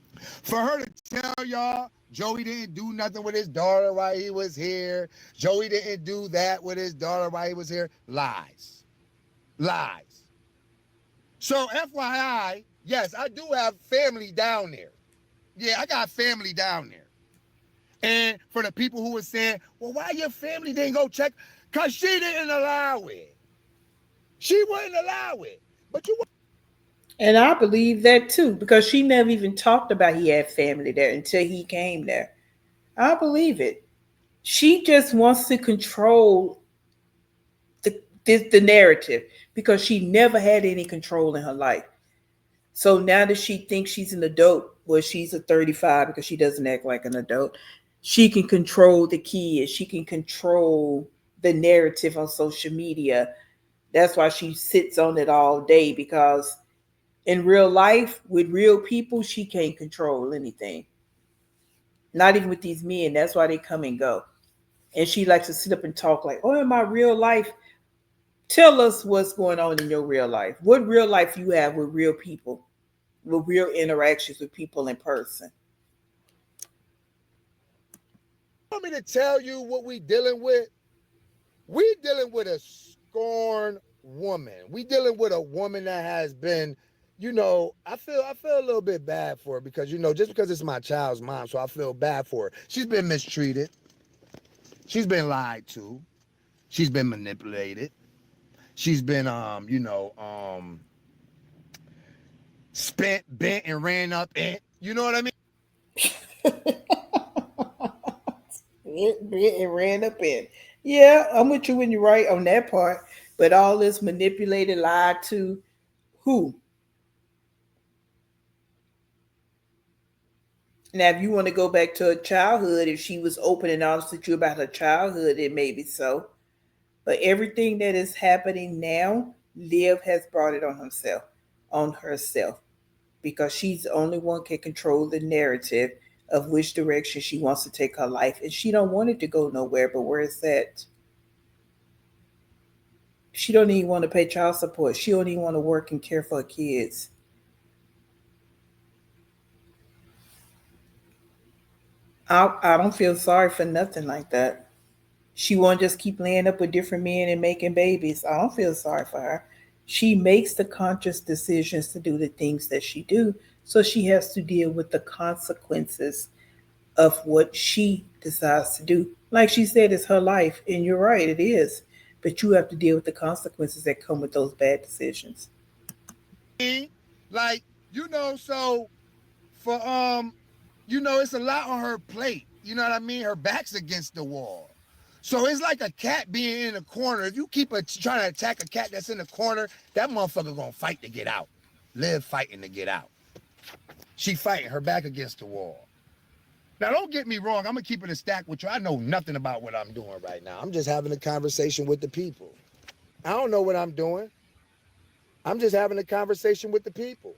Speaker 2: For her to tell y'all Joey didn't do nothing with his daughter while he was here. Joey didn't do that with his daughter while he was here. Lies. Lies. So FYI, yes, I do have family down there. Yeah, I got family down there. And for the people who were saying, well, why your family didn't go check? Because she didn't allow it. She wouldn't allow it. But you.
Speaker 1: And I believe that too, because she never even talked about he had family there until he came there. I believe it. She just wants to control the narrative because she never had any control in her life. So now that she thinks she's an adult, well, she's a 35 because she doesn't act like an adult. She can control the kids. She can control the narrative on social media. That's why she sits on it all day, because in real life with real people, she can't control anything. Not even with these men. That's why they come and go. And she likes to sit up and talk like, oh, in my real life, tell us what's going on in your real life. What real life you have with real people, with real interactions with people in person.
Speaker 2: Want me to tell you what we dealing with? We dealing with a scorned woman. We dealing with a woman that has been, I feel a little bit bad for her because, just because it's my child's mom, so I feel bad for her. She's been mistreated. She's been lied to. She's been manipulated. She's been, spent, bent, and ran up in. You know what I mean?
Speaker 1: It ran up in. Yeah, I'm with you when you're right on that part. But all this manipulated, lied to, who? Now, if you want to go back to her childhood, if she was open and honest with you about her childhood, it may be so. But everything that is happening now, Liv has brought it on herself, because she's the only one can control the narrative of which direction she wants to take her life, and she don't want it to go nowhere. But where is that? She don't even want to pay child support. She don't even want to work and care for her kids. I don't feel sorry for nothing like that. She won't just keep laying up with different men and making babies. I don't feel sorry for her. She makes the conscious decisions to do the things that she do So she has to deal with the consequences of what she decides to do. Like she said, it's her life, and you're right, it is. But you have to deal with the consequences that come with those bad decisions.
Speaker 2: Like, so for it's a lot on her plate. You know what I mean? Her back's against the wall. So it's like a cat being in a corner. If you keep trying to attack a cat that's in the corner, that motherfucker gonna fight to get out. Live fighting to get out. She fighting, her back against the wall. Now, don't get me wrong. I'm gonna keep it a stack with you. I know nothing about what I'm doing right now. I'm just having a conversation with the people. I don't know what I'm doing. I'm just having a conversation with the people.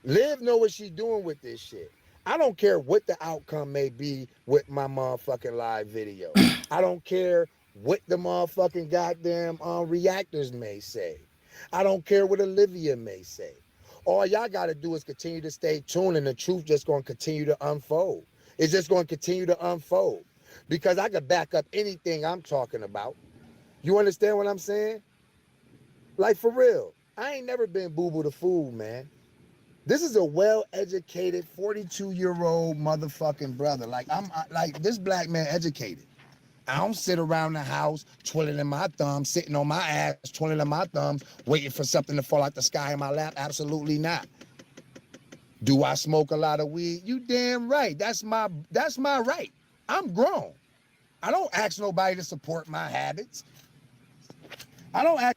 Speaker 2: Liv know what she's doing with this shit. I don't care what the outcome may be with my motherfucking live video. I don't care what the motherfucking goddamn reactors may say. I don't care what Olivia may say. All y'all got to do is continue to stay tuned, and the truth just going to continue to unfold. It's just going to continue to unfold because I could back up anything I'm talking about. You understand what I'm saying? Like, for real. I ain't never been boo-boo the fool, man. This is a well-educated 42-year-old motherfucking brother. Like, this black man educated. I don't sit around the house twiddling my thumbs, sitting on my ass, twiddling my thumbs, waiting for something to fall out the sky in my lap. Absolutely not. Do I smoke a lot of weed? You damn right. That's my right. I'm grown. I don't ask nobody to support my habits. I don't ask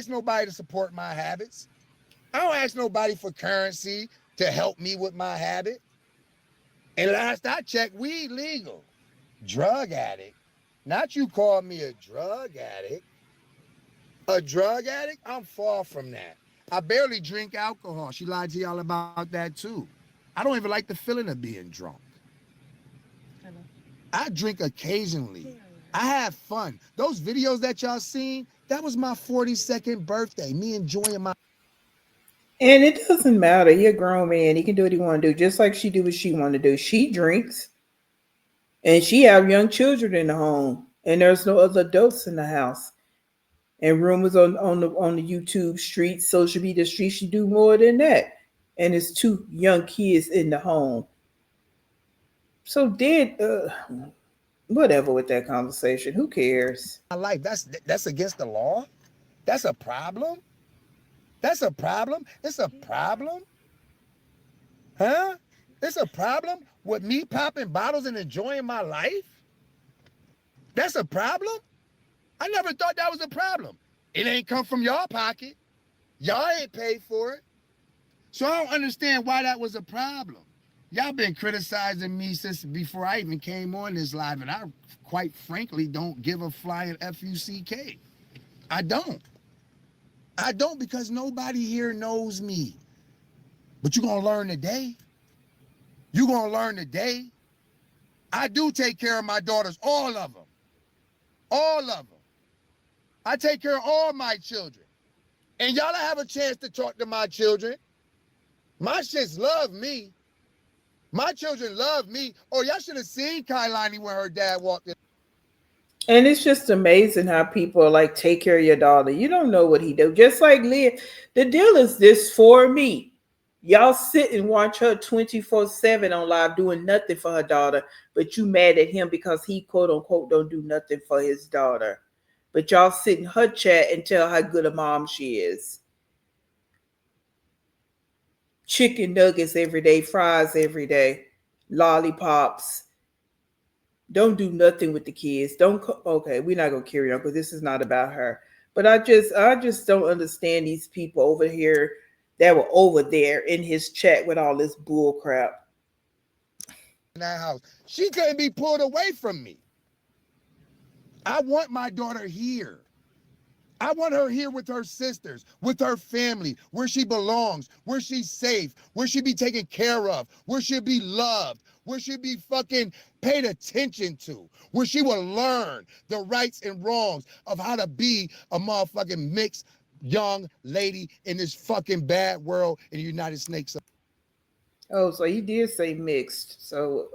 Speaker 2: nobody to support my habits. I don't ask nobody for currency to help me with my habit. And last I checked, weed legal. Drug addict. Not you call me a drug addict. A drug addict? I'm far from that. I barely drink alcohol. She lied to y'all about that too. I don't even like the feeling of being drunk.
Speaker 3: Hello.
Speaker 2: I drink occasionally. I have fun. Those videos that y'all seen, that was my 42nd birthday. Me enjoying my...
Speaker 1: And it doesn't matter. He a grown man. He can do what he want to do, just like she do what she want to do. She drinks, and she have young children in the home, and there's no other adults in the house. And rumors on the YouTube streets, social media streets, she do more than that. And it's two young kids in the home. So whatever with that conversation. Who cares?
Speaker 2: My life. That's against the law. That's a problem. That's a problem. It's a problem. Huh? It's a problem with me popping bottles and enjoying my life. That's a problem. I never thought that was a problem. It ain't come from y'all pocket. Y'all ain't paid for it. So I don't understand why that was a problem. Y'all been criticizing me since before I even came on this live, and I quite frankly don't give a flying F-U-C-K. I don't. I don't, because nobody here knows me. But you're going to learn today. You're going to learn today. I do take care of my daughters, all of them. All of them. I take care of all my children. And y'all have a chance to talk to my children. My shits love me. My children love me. Oh, y'all should have seen Kailani when her dad walked in.
Speaker 1: And it's just amazing how people like take care of your daughter. You don't know what he do. Just like Leah, the deal is this for me. Y'all sit and watch her 24/7 on live doing nothing for her daughter, but you mad at him because he quote unquote don't do nothing for his daughter. But y'all sit in her chat and tell how good a mom she is. Chicken nuggets every day, fries every day, lollipops. Don't do nothing with the kids. Okay, we're not gonna carry on because this is not about her. But I just don't understand these people over here that were over there in his chat with all this bull crap.
Speaker 2: In that house, she couldn't be pulled away from me. I want my daughter here. I want her here with her sisters, with her family, where she belongs, where she's safe, where she be taken care of, where she'll be loved, where she'll be fucking paid attention to, where she will learn the rights and wrongs of how to be a motherfucking mixed young lady in this fucking bad world in the United States.
Speaker 1: Oh, so he did say mixed. So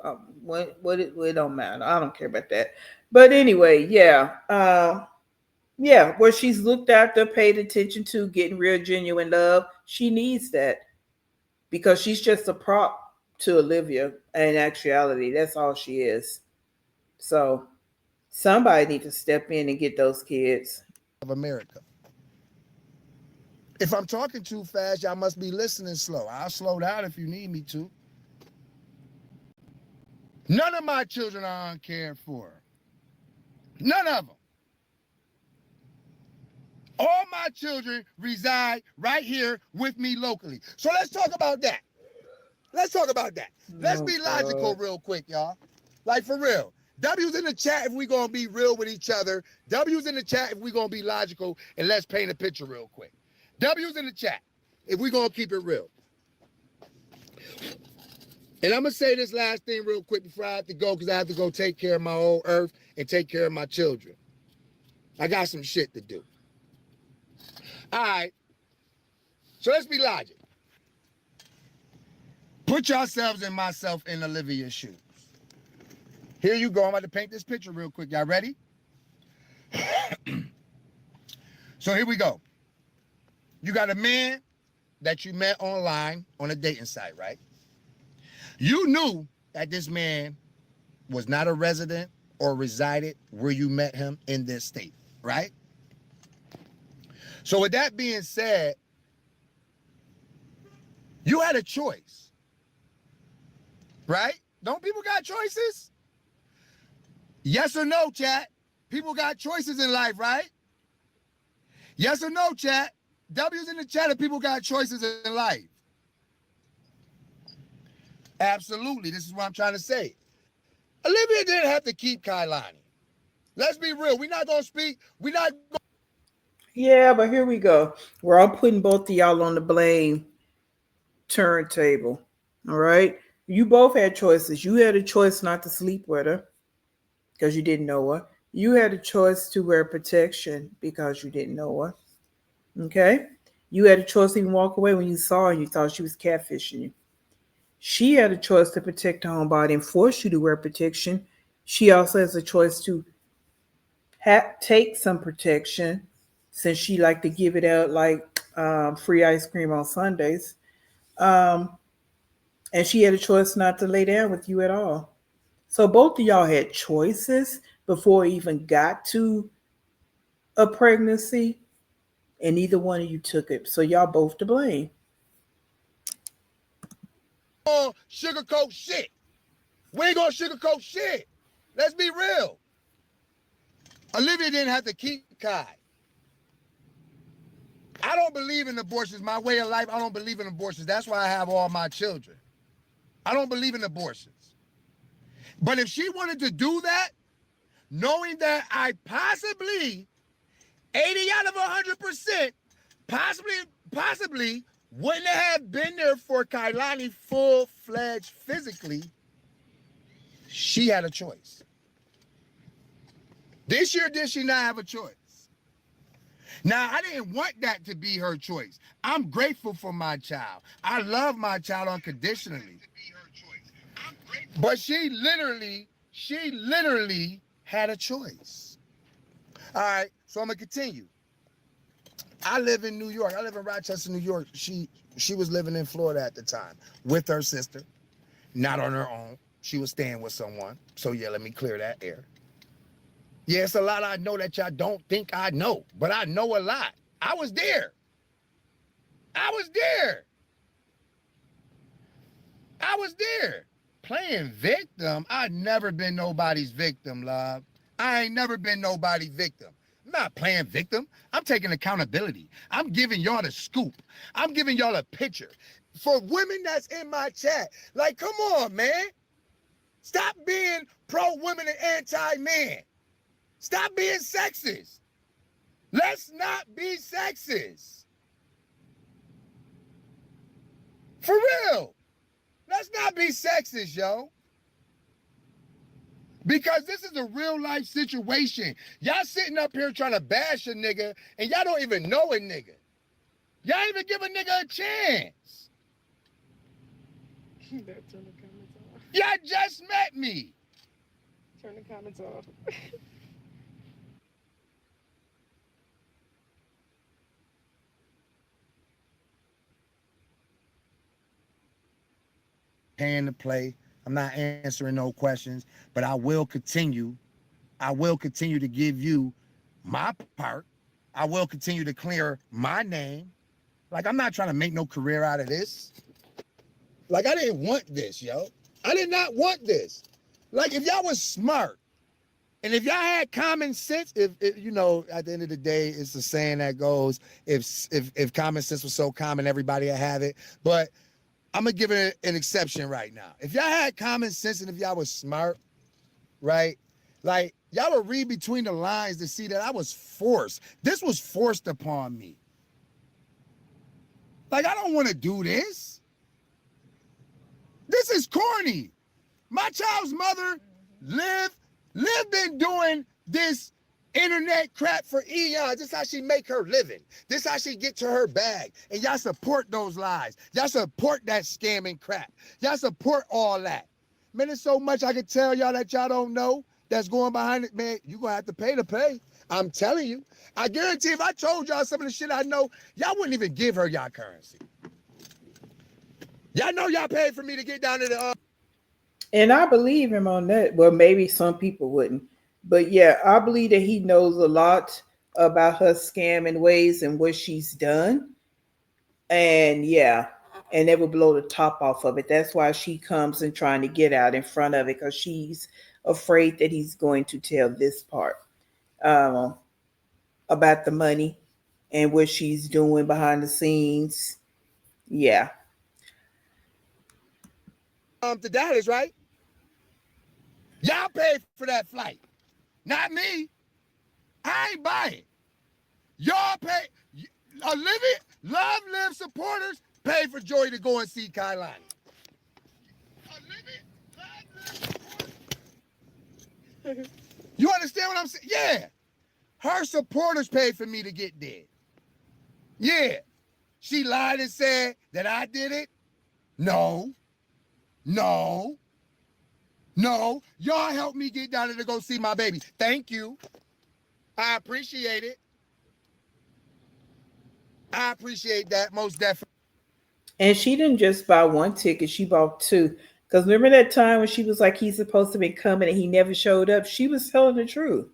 Speaker 1: it don't matter. I don't care about that. But anyway, yeah. Yeah, where she's looked after, paid attention to, getting real genuine love. She needs that because she's just a prop to Olivia. In actuality, that's all she is. So somebody needs to step in and get those kids.
Speaker 2: Of America. If I'm talking too fast, y'all must be listening slow. I'll slow down if you need me to. None of my children are uncared for. None of them. All my children reside right here with me locally. So let's talk about that. Let's talk about that. Let's be logical real quick, y'all. Like for real. W's in the chat if we gonna be real with each other. W's in the chat if we gonna be logical, and let's paint a picture real quick. W's in the chat if we gonna keep it real. And I'm gonna say this last thing real quick before I have to go, because I have to go take care of my old earth and take care of my children. I got some shit to do. All right. So let's be logical. Put yourselves and myself in Olivia's shoes. Here you go. I'm about to paint this picture real quick. Y'all ready? So here we go. You got a man that you met online on a dating site, right? You knew that this man was not a resident or resided where you met him in this state, right? So with that being said, you had a choice, right? Don't people got choices? Yes or no, chat? People got choices in life, right? Yes or no, chat? W's in the chat if people got choices in life. Absolutely. This is what I'm trying to say. Olivia didn't have to keep Kailani. Let's be real. We're not going to speak. We're not.
Speaker 1: Yeah, but here we go. We're all putting both of y'all on the blame turntable. All right. You both had choices. You had a choice not to sleep with her because you didn't know her. You had a choice to wear protection because you didn't know her. Okay. You had a choice to even walk away when you saw her and you thought she was catfishing you. She had a choice to protect her own body and force you to wear protection. She also has a choice to take some protection since she liked to give it out like free ice cream on Sundays. Um, and she had a choice not to lay down with you at all. So both of y'all had choices before it even got to a pregnancy, and neither one of you took it. So y'all both to blame.
Speaker 2: Sugarcoat shit. We ain't gonna sugarcoat shit. Let's be real. Olivia didn't have to keep Kai. I don't believe in abortions. My way of life, I don't believe in abortions. That's why I have all my children. I don't believe in abortions. But if she wanted to do that, knowing that I possibly, 80 out of 100%, possibly wouldn't have been there for Kailani full-fledged physically, she had a choice. This year, did she not have a choice? Now, I didn't want that to be her choice. I'm grateful for my child. I love my child unconditionally. But she literally had a choice. All right, so I'm gonna continue. I live in New York. I live in Rochester, New York. She was living in Florida at the time with her sister, not on her own. She was staying with someone. So yeah, let me clear that air. Yeah, it's a lot I know that y'all don't think I know, but I know a lot. I was there. Playing victim, I've never been nobody's victim, love. I ain't never been nobody's victim. I'm not playing victim. I'm taking accountability. I'm giving y'all the scoop. I'm giving y'all a picture. For women that's in my chat, like, come on, man. Stop being pro-women and anti-man. Stop being sexist. Let's not be sexist. For real. Let's not be sexist, yo. Because this is a real life situation. Y'all sitting up here trying to bash a nigga and y'all don't even know a nigga. Y'all even give a nigga a chance.
Speaker 3: Turn the comments off.
Speaker 2: Y'all just met me.
Speaker 3: Turn the comments off.
Speaker 2: paying to play. I'm not answering no questions, but I will continue. I will continue to give you my part. I will continue to clear my name. Like, I'm not trying to make no career out of this. Like, I didn't want this, yo. I did not want this. Like, if y'all was smart, and if y'all had common sense, if you know, at the end of the day, it's the saying that goes, if common sense was so common, everybody would have it. But I'm gonna give it an exception right now. If y'all had common sense and if y'all was smart, right? Like, y'all would read between the lines to see that I was forced. This was forced upon me. Like, I don't want to do this. This is corny. My child's mother lived been doing this internet crap for eons. This is how she make her living. This is how she get to her bag. And y'all support those lies. Y'all support that scamming crap. Y'all support all that. Man, there's so much I can tell y'all that y'all don't know that's going behind it. Man, you're going to have to pay to pay. I'm telling you. I guarantee if I told y'all some of the shit I know, y'all wouldn't even give her y'all currency. Y'all know y'all paid for me to get down to the...
Speaker 1: And I believe him on that. Well, maybe some people wouldn't. But yeah, I believe that he knows a lot about her scamming ways and what she's done. And yeah, and it will blow the top off of it. That's why she comes and trying to get out in front of it, because she's afraid that he's going to tell this part about the money and what she's doing behind the scenes. Yeah.
Speaker 2: To Dallas, right? Y'all paid for that flight. Not me. I ain't buying. Y'all pay. Olivia, Love Live supporters pay for Joy to go and see Kailani. Olivia, Love Live supporters. You understand what I'm saying? Yeah. Her supporters paid for me to get there. Yeah. She lied and said that I did it. No. Y'all helped me get down there to go see my baby. Thank you. I appreciate it. I appreciate that most definitely.
Speaker 1: And she didn't just buy one ticket, she bought two. Because remember that time when she was like, he's supposed to be coming and he never showed up? She was telling the truth.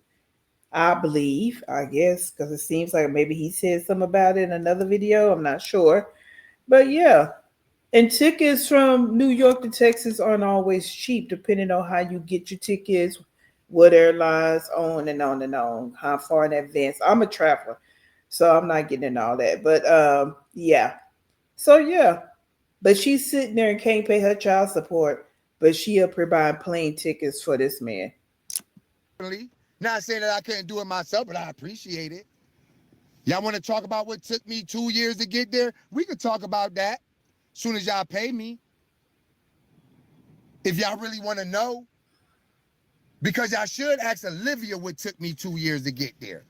Speaker 1: I believe, I guess, because it seems like maybe he said something about it in another video. I'm not sure. But yeah. And tickets from New York to Texas aren't always cheap, depending on how you get your tickets, what airlines, on and on and on, how far in advance. I'm a traveler, so I'm not getting all that. But yeah. So yeah. But she's sitting there and can't pay her child support, but she up here buying plane tickets for this man.
Speaker 2: Not saying that I couldn't do it myself, but I appreciate it. Y'all want to talk about what took me 2 years to get there? We could talk about that. Soon as y'all pay me. If y'all really want to know. Because y'all should ask Olivia what took me 2 years to get there.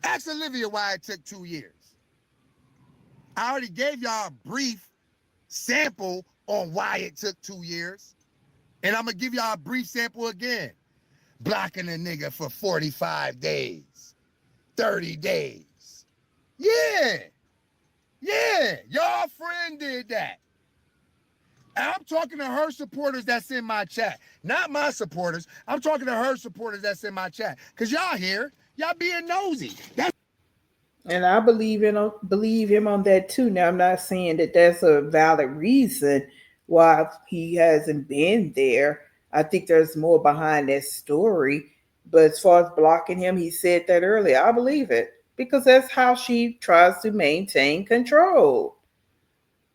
Speaker 2: Ask Olivia why it took 2 years. I already gave y'all a brief sample on why it took 2 years. And I'm going to give y'all a brief sample again. Blocking a nigga for 45 days. 30 days. Yeah. Y'all friend did that. I'm talking to her supporters that's in my chat. Not my supporters. I'm talking to her supporters that's in my chat. Because y'all here, y'all being nosy.
Speaker 1: And I believe him on that too. Now, I'm not saying that that's a valid reason why he hasn't been there. I think there's more behind that story. But as far as blocking him, he said that earlier. I believe it. Because that's how she tries to maintain control.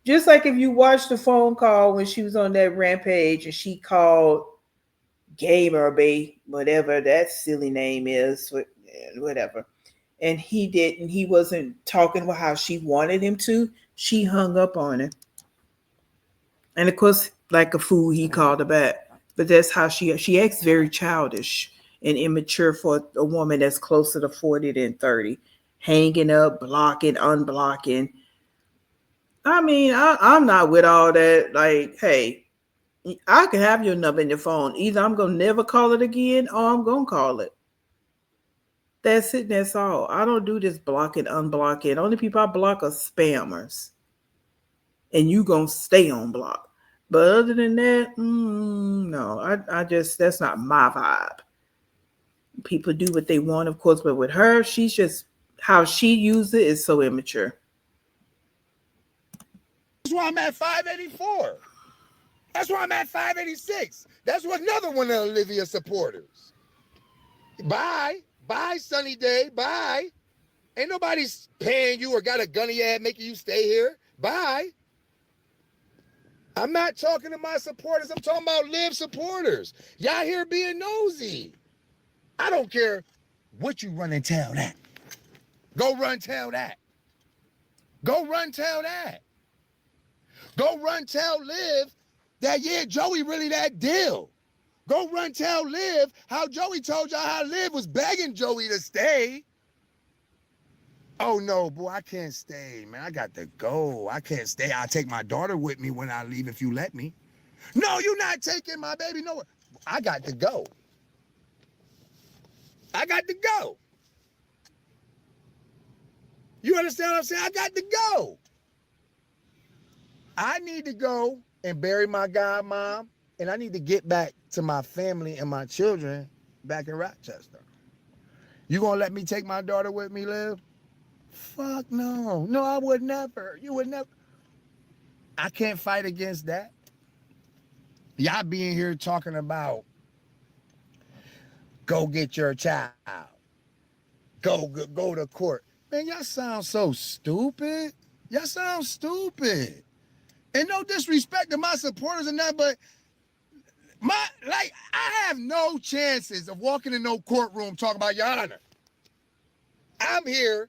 Speaker 1: Just like if you watch the phone call when she was on that rampage and she called Gamer Bay, whatever that silly name is, whatever. And he wasn't talking about how she wanted him to. She hung up on him. And of course, like a fool, he called her back. But that's how she acts very childish and immature for a woman that's closer to 40 than 30. Hanging up, blocking, unblocking. I mean, I'm not with all that. Like, hey, I can have your number in your phone. Either I'm going to never call it again or I'm going to call it. That's it. That's all. I don't do this blocking, unblocking. Only people I block are spammers. And you going to stay on block. But other than that, no, I just, that's not my vibe. People do what they want, of course, but with her, she's just, how she used it is so immature.
Speaker 2: That's why I'm at 584. That's why I'm at 586. That's what another one of Olivia's supporters. Bye. Bye, Sunny Day. Bye. Ain't nobody's paying you or got a gun in your head making you stay here. Bye. I'm not talking to my supporters. I'm talking about Liv supporters. Y'all here being nosy. I don't care what you run and tell that. Go run tell that. Go run tell that. Go run tell Liv that, yeah, Joey really that deal. Go run tell Liv how Joey told y'all how Liv was begging Joey to stay. Oh no, boy, I can't stay, man. I got to go. I can't stay. I'll take my daughter with me when I leave if you let me. No, you're not taking my baby nowhere. I got to go. I got to go. You understand what I'm saying? I got to go. I need to go and bury my godmom, and I need to get back to my family and my children back in Rochester. You gonna let me take my daughter with me, Liv? Fuck no. No, I would never. You would never. I can't fight against that. Y'all being here talking about go get your child. Go to court. Man, y'all sound so stupid. Y'all sound stupid. And no disrespect to my supporters and that, but I have no chances of walking in no courtroom talking about Your Honor. I'm here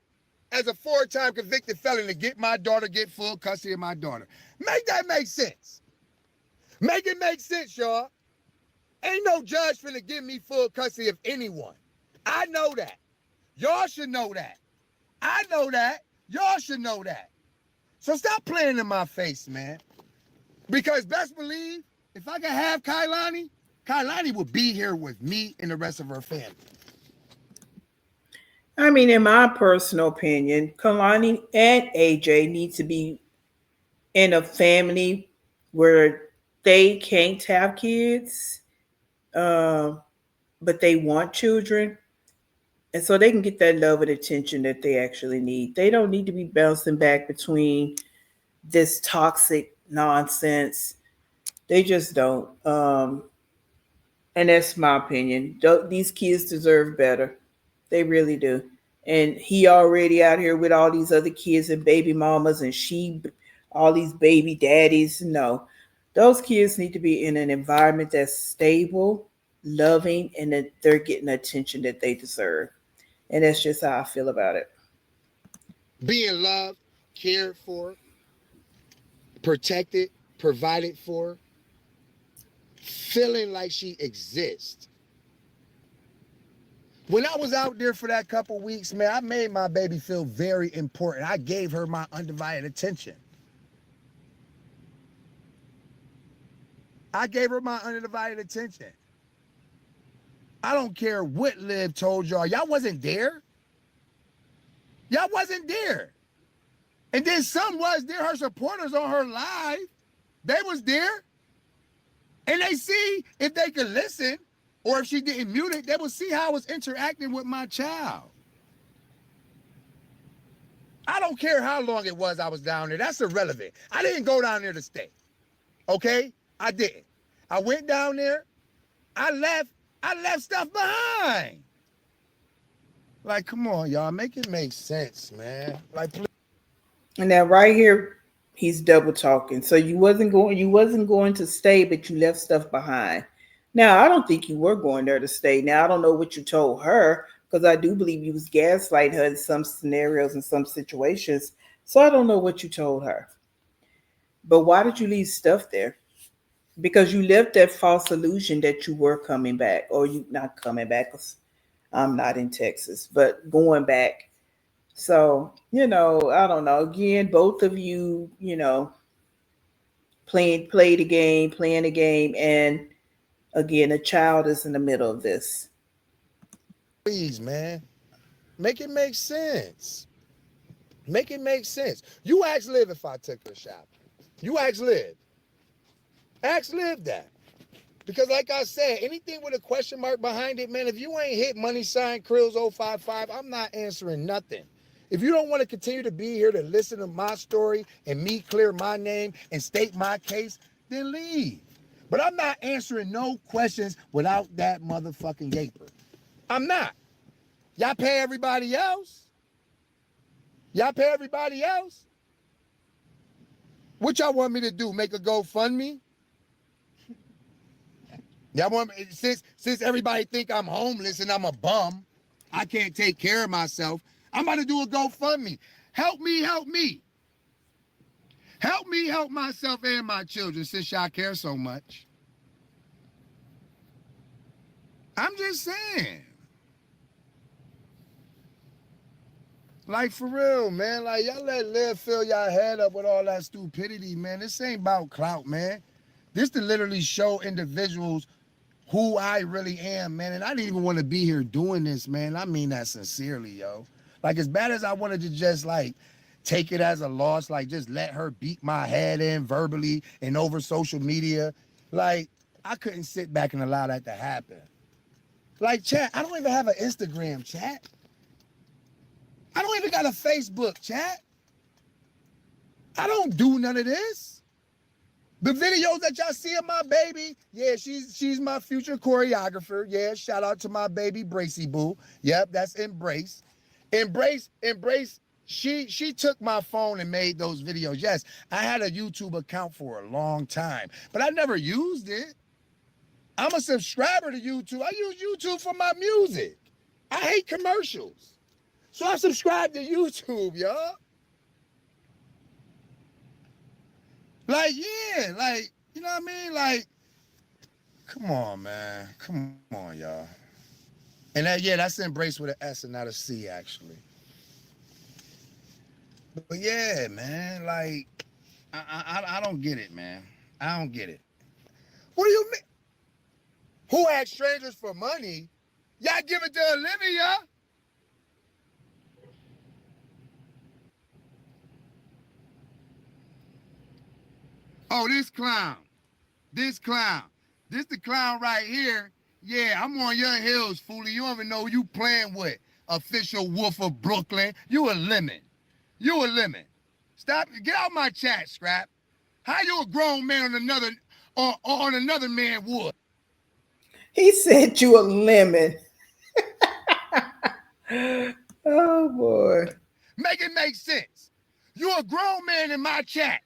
Speaker 2: as a 4-time convicted felon to get my daughter, get full custody of my daughter. Make that make sense. Make it make sense, y'all. Ain't no judge finna give me full custody of anyone. I know that. Y'all should know that. I know that. Y'all should know that. So stop playing in my face, man. Because best believe, if I could have Kailani, Kailani would be here with me and the rest of her family.
Speaker 1: I mean, in my personal opinion, Kalani and AJ need to be in a family where they can't have kids, but they want children. And so they can get that love and attention that they actually need. They don't need to be bouncing back between this toxic nonsense. They just don't. And that's my opinion. These kids deserve better. They really do. And he already out here with all these other kids and baby mamas and all these baby daddies. No, those kids need to be in an environment that's stable, loving, and that they're getting the attention that they deserve. And that's just how I feel about it.
Speaker 2: Being loved, cared for, protected, provided for, feeling like she exists. When I was out there for that couple weeks, man, I made my baby feel very important. I gave her my undivided attention. I gave her my undivided attention. I don't care what Liv told y'all. Y'all wasn't there. Y'all wasn't there. And then some was there. Her supporters on her live, they was there. And they see if they could listen, or if she didn't mute it, they would see how I was interacting with my child. I don't care how long it was I was down there. That's irrelevant. I didn't go down there to stay. Okay? I didn't. I went down there. I left stuff behind. Like, come on, y'all. Make it make sense, man. Like, please.
Speaker 1: And now right here, he's double talking. So you wasn't going to stay, but you left stuff behind. Now, I don't think you were going there to stay. Now, I don't know what you told her, because I do believe you was gaslighting her in some scenarios and some situations. So I don't know what you told her. But why did you leave stuff there? Because you left that false illusion that you were coming back, or you not coming back, 'cause I'm not in Texas, but going back. So, I don't know. Again, both of you, playing the game, and again, a child is in the middle of this.
Speaker 2: Please, man. Make it make sense. Make it make sense. You ask Liv if I took her shopping. You ask Liv. Ask Liv that. Because like I said, anything with a question mark behind it, man, if you ain't hit money sign Krills 055, I'm not answering nothing. If you don't want to continue to be here to listen to my story and me clear my name and state my case, then leave. But I'm not answering no questions without that motherfucking yaper. I'm not. Y'all pay everybody else? Y'all pay everybody else? What y'all want me to do? Make a GoFundMe? Y'all want me, since everybody think I'm homeless and I'm a bum, I can't take care of myself, I'm about to do a GoFundMe. Help me, help me. Help me help myself and my children since y'all care so much. I'm just saying. Like, for real, man. Like, y'all let Liv fill y'all head up with all that stupidity, man. This ain't about clout, man. This to literally show individuals who I really am, man. And I didn't even want to be here doing this, man. I mean that sincerely, yo. Like, as bad as I wanted to just, like, take it as a loss, like, just let her beat my head in verbally and over social media, like, I couldn't sit back and allow that to happen. Like, chat, I don't even have an Instagram, chat. I don't even got a Facebook, chat. I don't do none of this. The videos that y'all see of my baby, yeah, she's my future choreographer. Yeah, shout out to my baby Bracy Boo. Yep, that's Embrace. Embrace. She took my phone and made those videos. Yes, I had a YouTube account for a long time, but I never used it. I'm a subscriber to YouTube. I use YouTube for my music. I hate commercials. So I subscribe to YouTube, y'all. Like, yeah, like, you know what I mean? Like, come on, man. Come on, y'all. And that, yeah, that's Embrace with an S and not a C, actually. But yeah, man, like, I don't get it, man. I don't get it. What do you mean? Who asked strangers for money? Y'all give it to Olivia. Oh, this clown. This the clown right here. Yeah, I'm on your heels, foolie. You don't even know who you playing with. Official Wolf of Brooklyn. You a lemon. Stop. Get out my chat, Scrap. How you a grown man on another man wood?
Speaker 1: He said you a lemon. Oh boy.
Speaker 2: Make it make sense. You a grown man in my chat.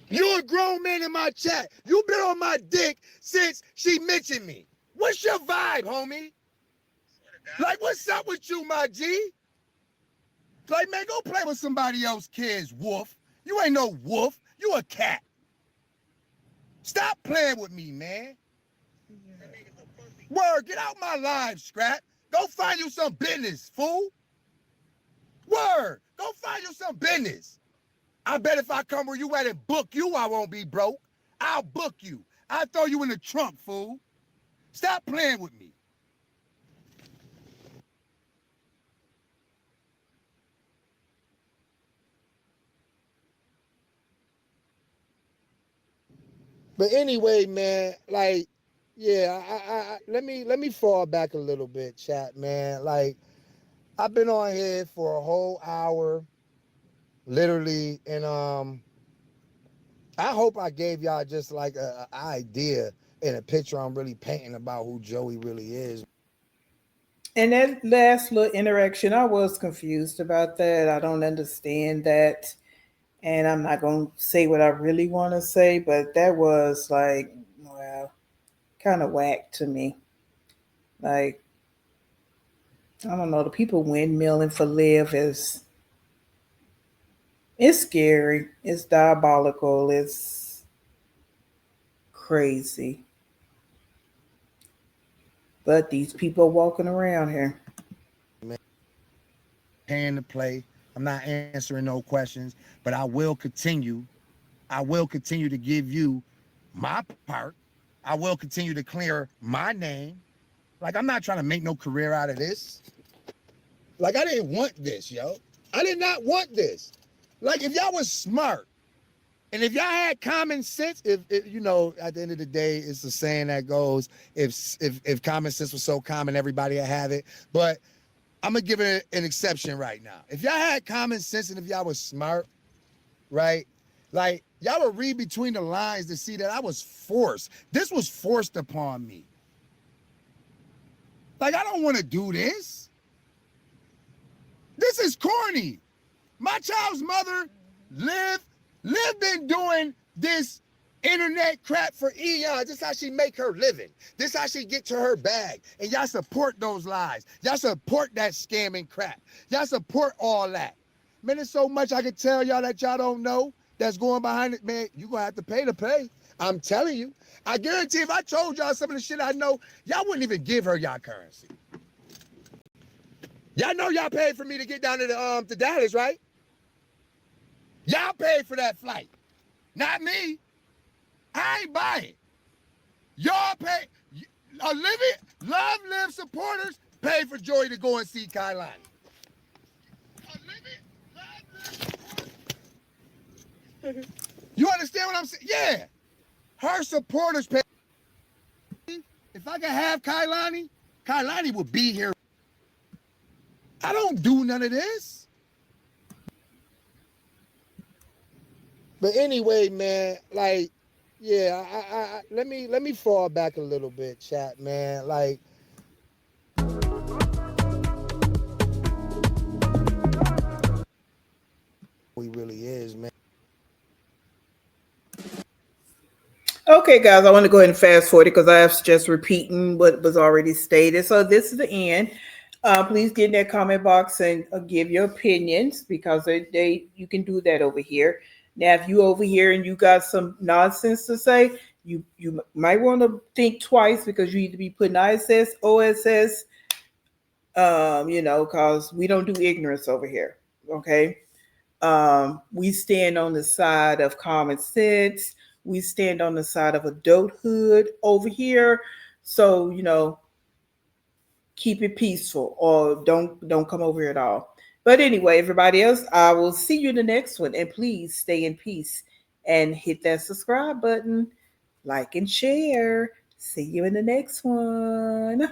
Speaker 2: You a grown man in my chat. You been on my dick since she mentioned me. What's your vibe, homie? Like, what's up with you, my G? Like, man, go play with somebody else's kids, Wolf. You ain't no wolf. You a cat. Stop playing with me, man. Word, get out my live, Scrap. Go find you some business, fool. Word, go find you some business. I bet if I come where you at and book you, I won't be broke. I'll book you. I'll throw you in the trunk, fool. Stop playing with me. But anyway, man, like, yeah, I let me fall back a little bit, chat, man. Like, I've been on here for a whole hour, literally, and I hope I gave y'all just like an idea and a picture I'm really painting about who Joey really is.
Speaker 1: And that last little interaction, I was confused about that. I don't understand that. And I'm not going to say what I really want to say, but that was like, well, kind of whack to me. Like, I don't know, the people windmilling for Liv is, it's scary. It's diabolical. It's crazy. But these people walking around here.
Speaker 2: Paying to play. I'm not answering no questions, but I will continue. I will continue to give you my part. I will continue to clear my name. Like, I'm not trying to make no career out of this. Like, I didn't want this, yo. I did not want this. Like, if y'all was smart, And if y'all had common sense, if you know, at the end of the day, it's a saying that goes, if common sense was so common, everybody would have it. But I'm gonna give it an exception right now. If y'all had common sense and if y'all was smart, right? Like y'all would read between the lines to see that I was forced. This was forced upon me. Like I don't want to do this. This is corny. My child's mother lived in doing this internet crap for eons. This is how she make her living. This is how she get to her bag. And y'all support those lies. Y'all support that scamming crap. Y'all support all that. Man, there's so much I can tell y'all that y'all don't know that's going behind it. Man, you're going to have to pay to play. I'm telling you. I guarantee if I told y'all some of the shit I know, y'all wouldn't even give her y'all currency. Y'all know y'all paid for me to get down to Dallas, right? Y'all paid for that flight. Not me. I ain't buying. Y'all pay. Olivia, Love Live supporters pay for Joy to go and see Kailani. Olivia, Love Live. You understand what I'm saying? Yeah. Her supporters pay. If I could have Kailani, Kailani would be here. I don't do none of this. But anyway, man, like, yeah, I let me fall back a little bit, chat, man. Like, he really is, man.
Speaker 1: Okay, guys, I want to go ahead and fast forward it because I was just repeating what was already stated. So this is the end. Please get in that comment box and give your opinions because you can do that over here. Now, if you over here and you got some nonsense to say, you might want to think twice because you need to be putting ISS, OSS, because we don't do ignorance over here. Okay. We stand on the side of common sense. We stand on the side of adulthood over here. So, keep it peaceful or don't come over here at all. But anyway, everybody else, I will see you in the next one. And please stay in peace and hit that subscribe button, like and share. See you in the next one.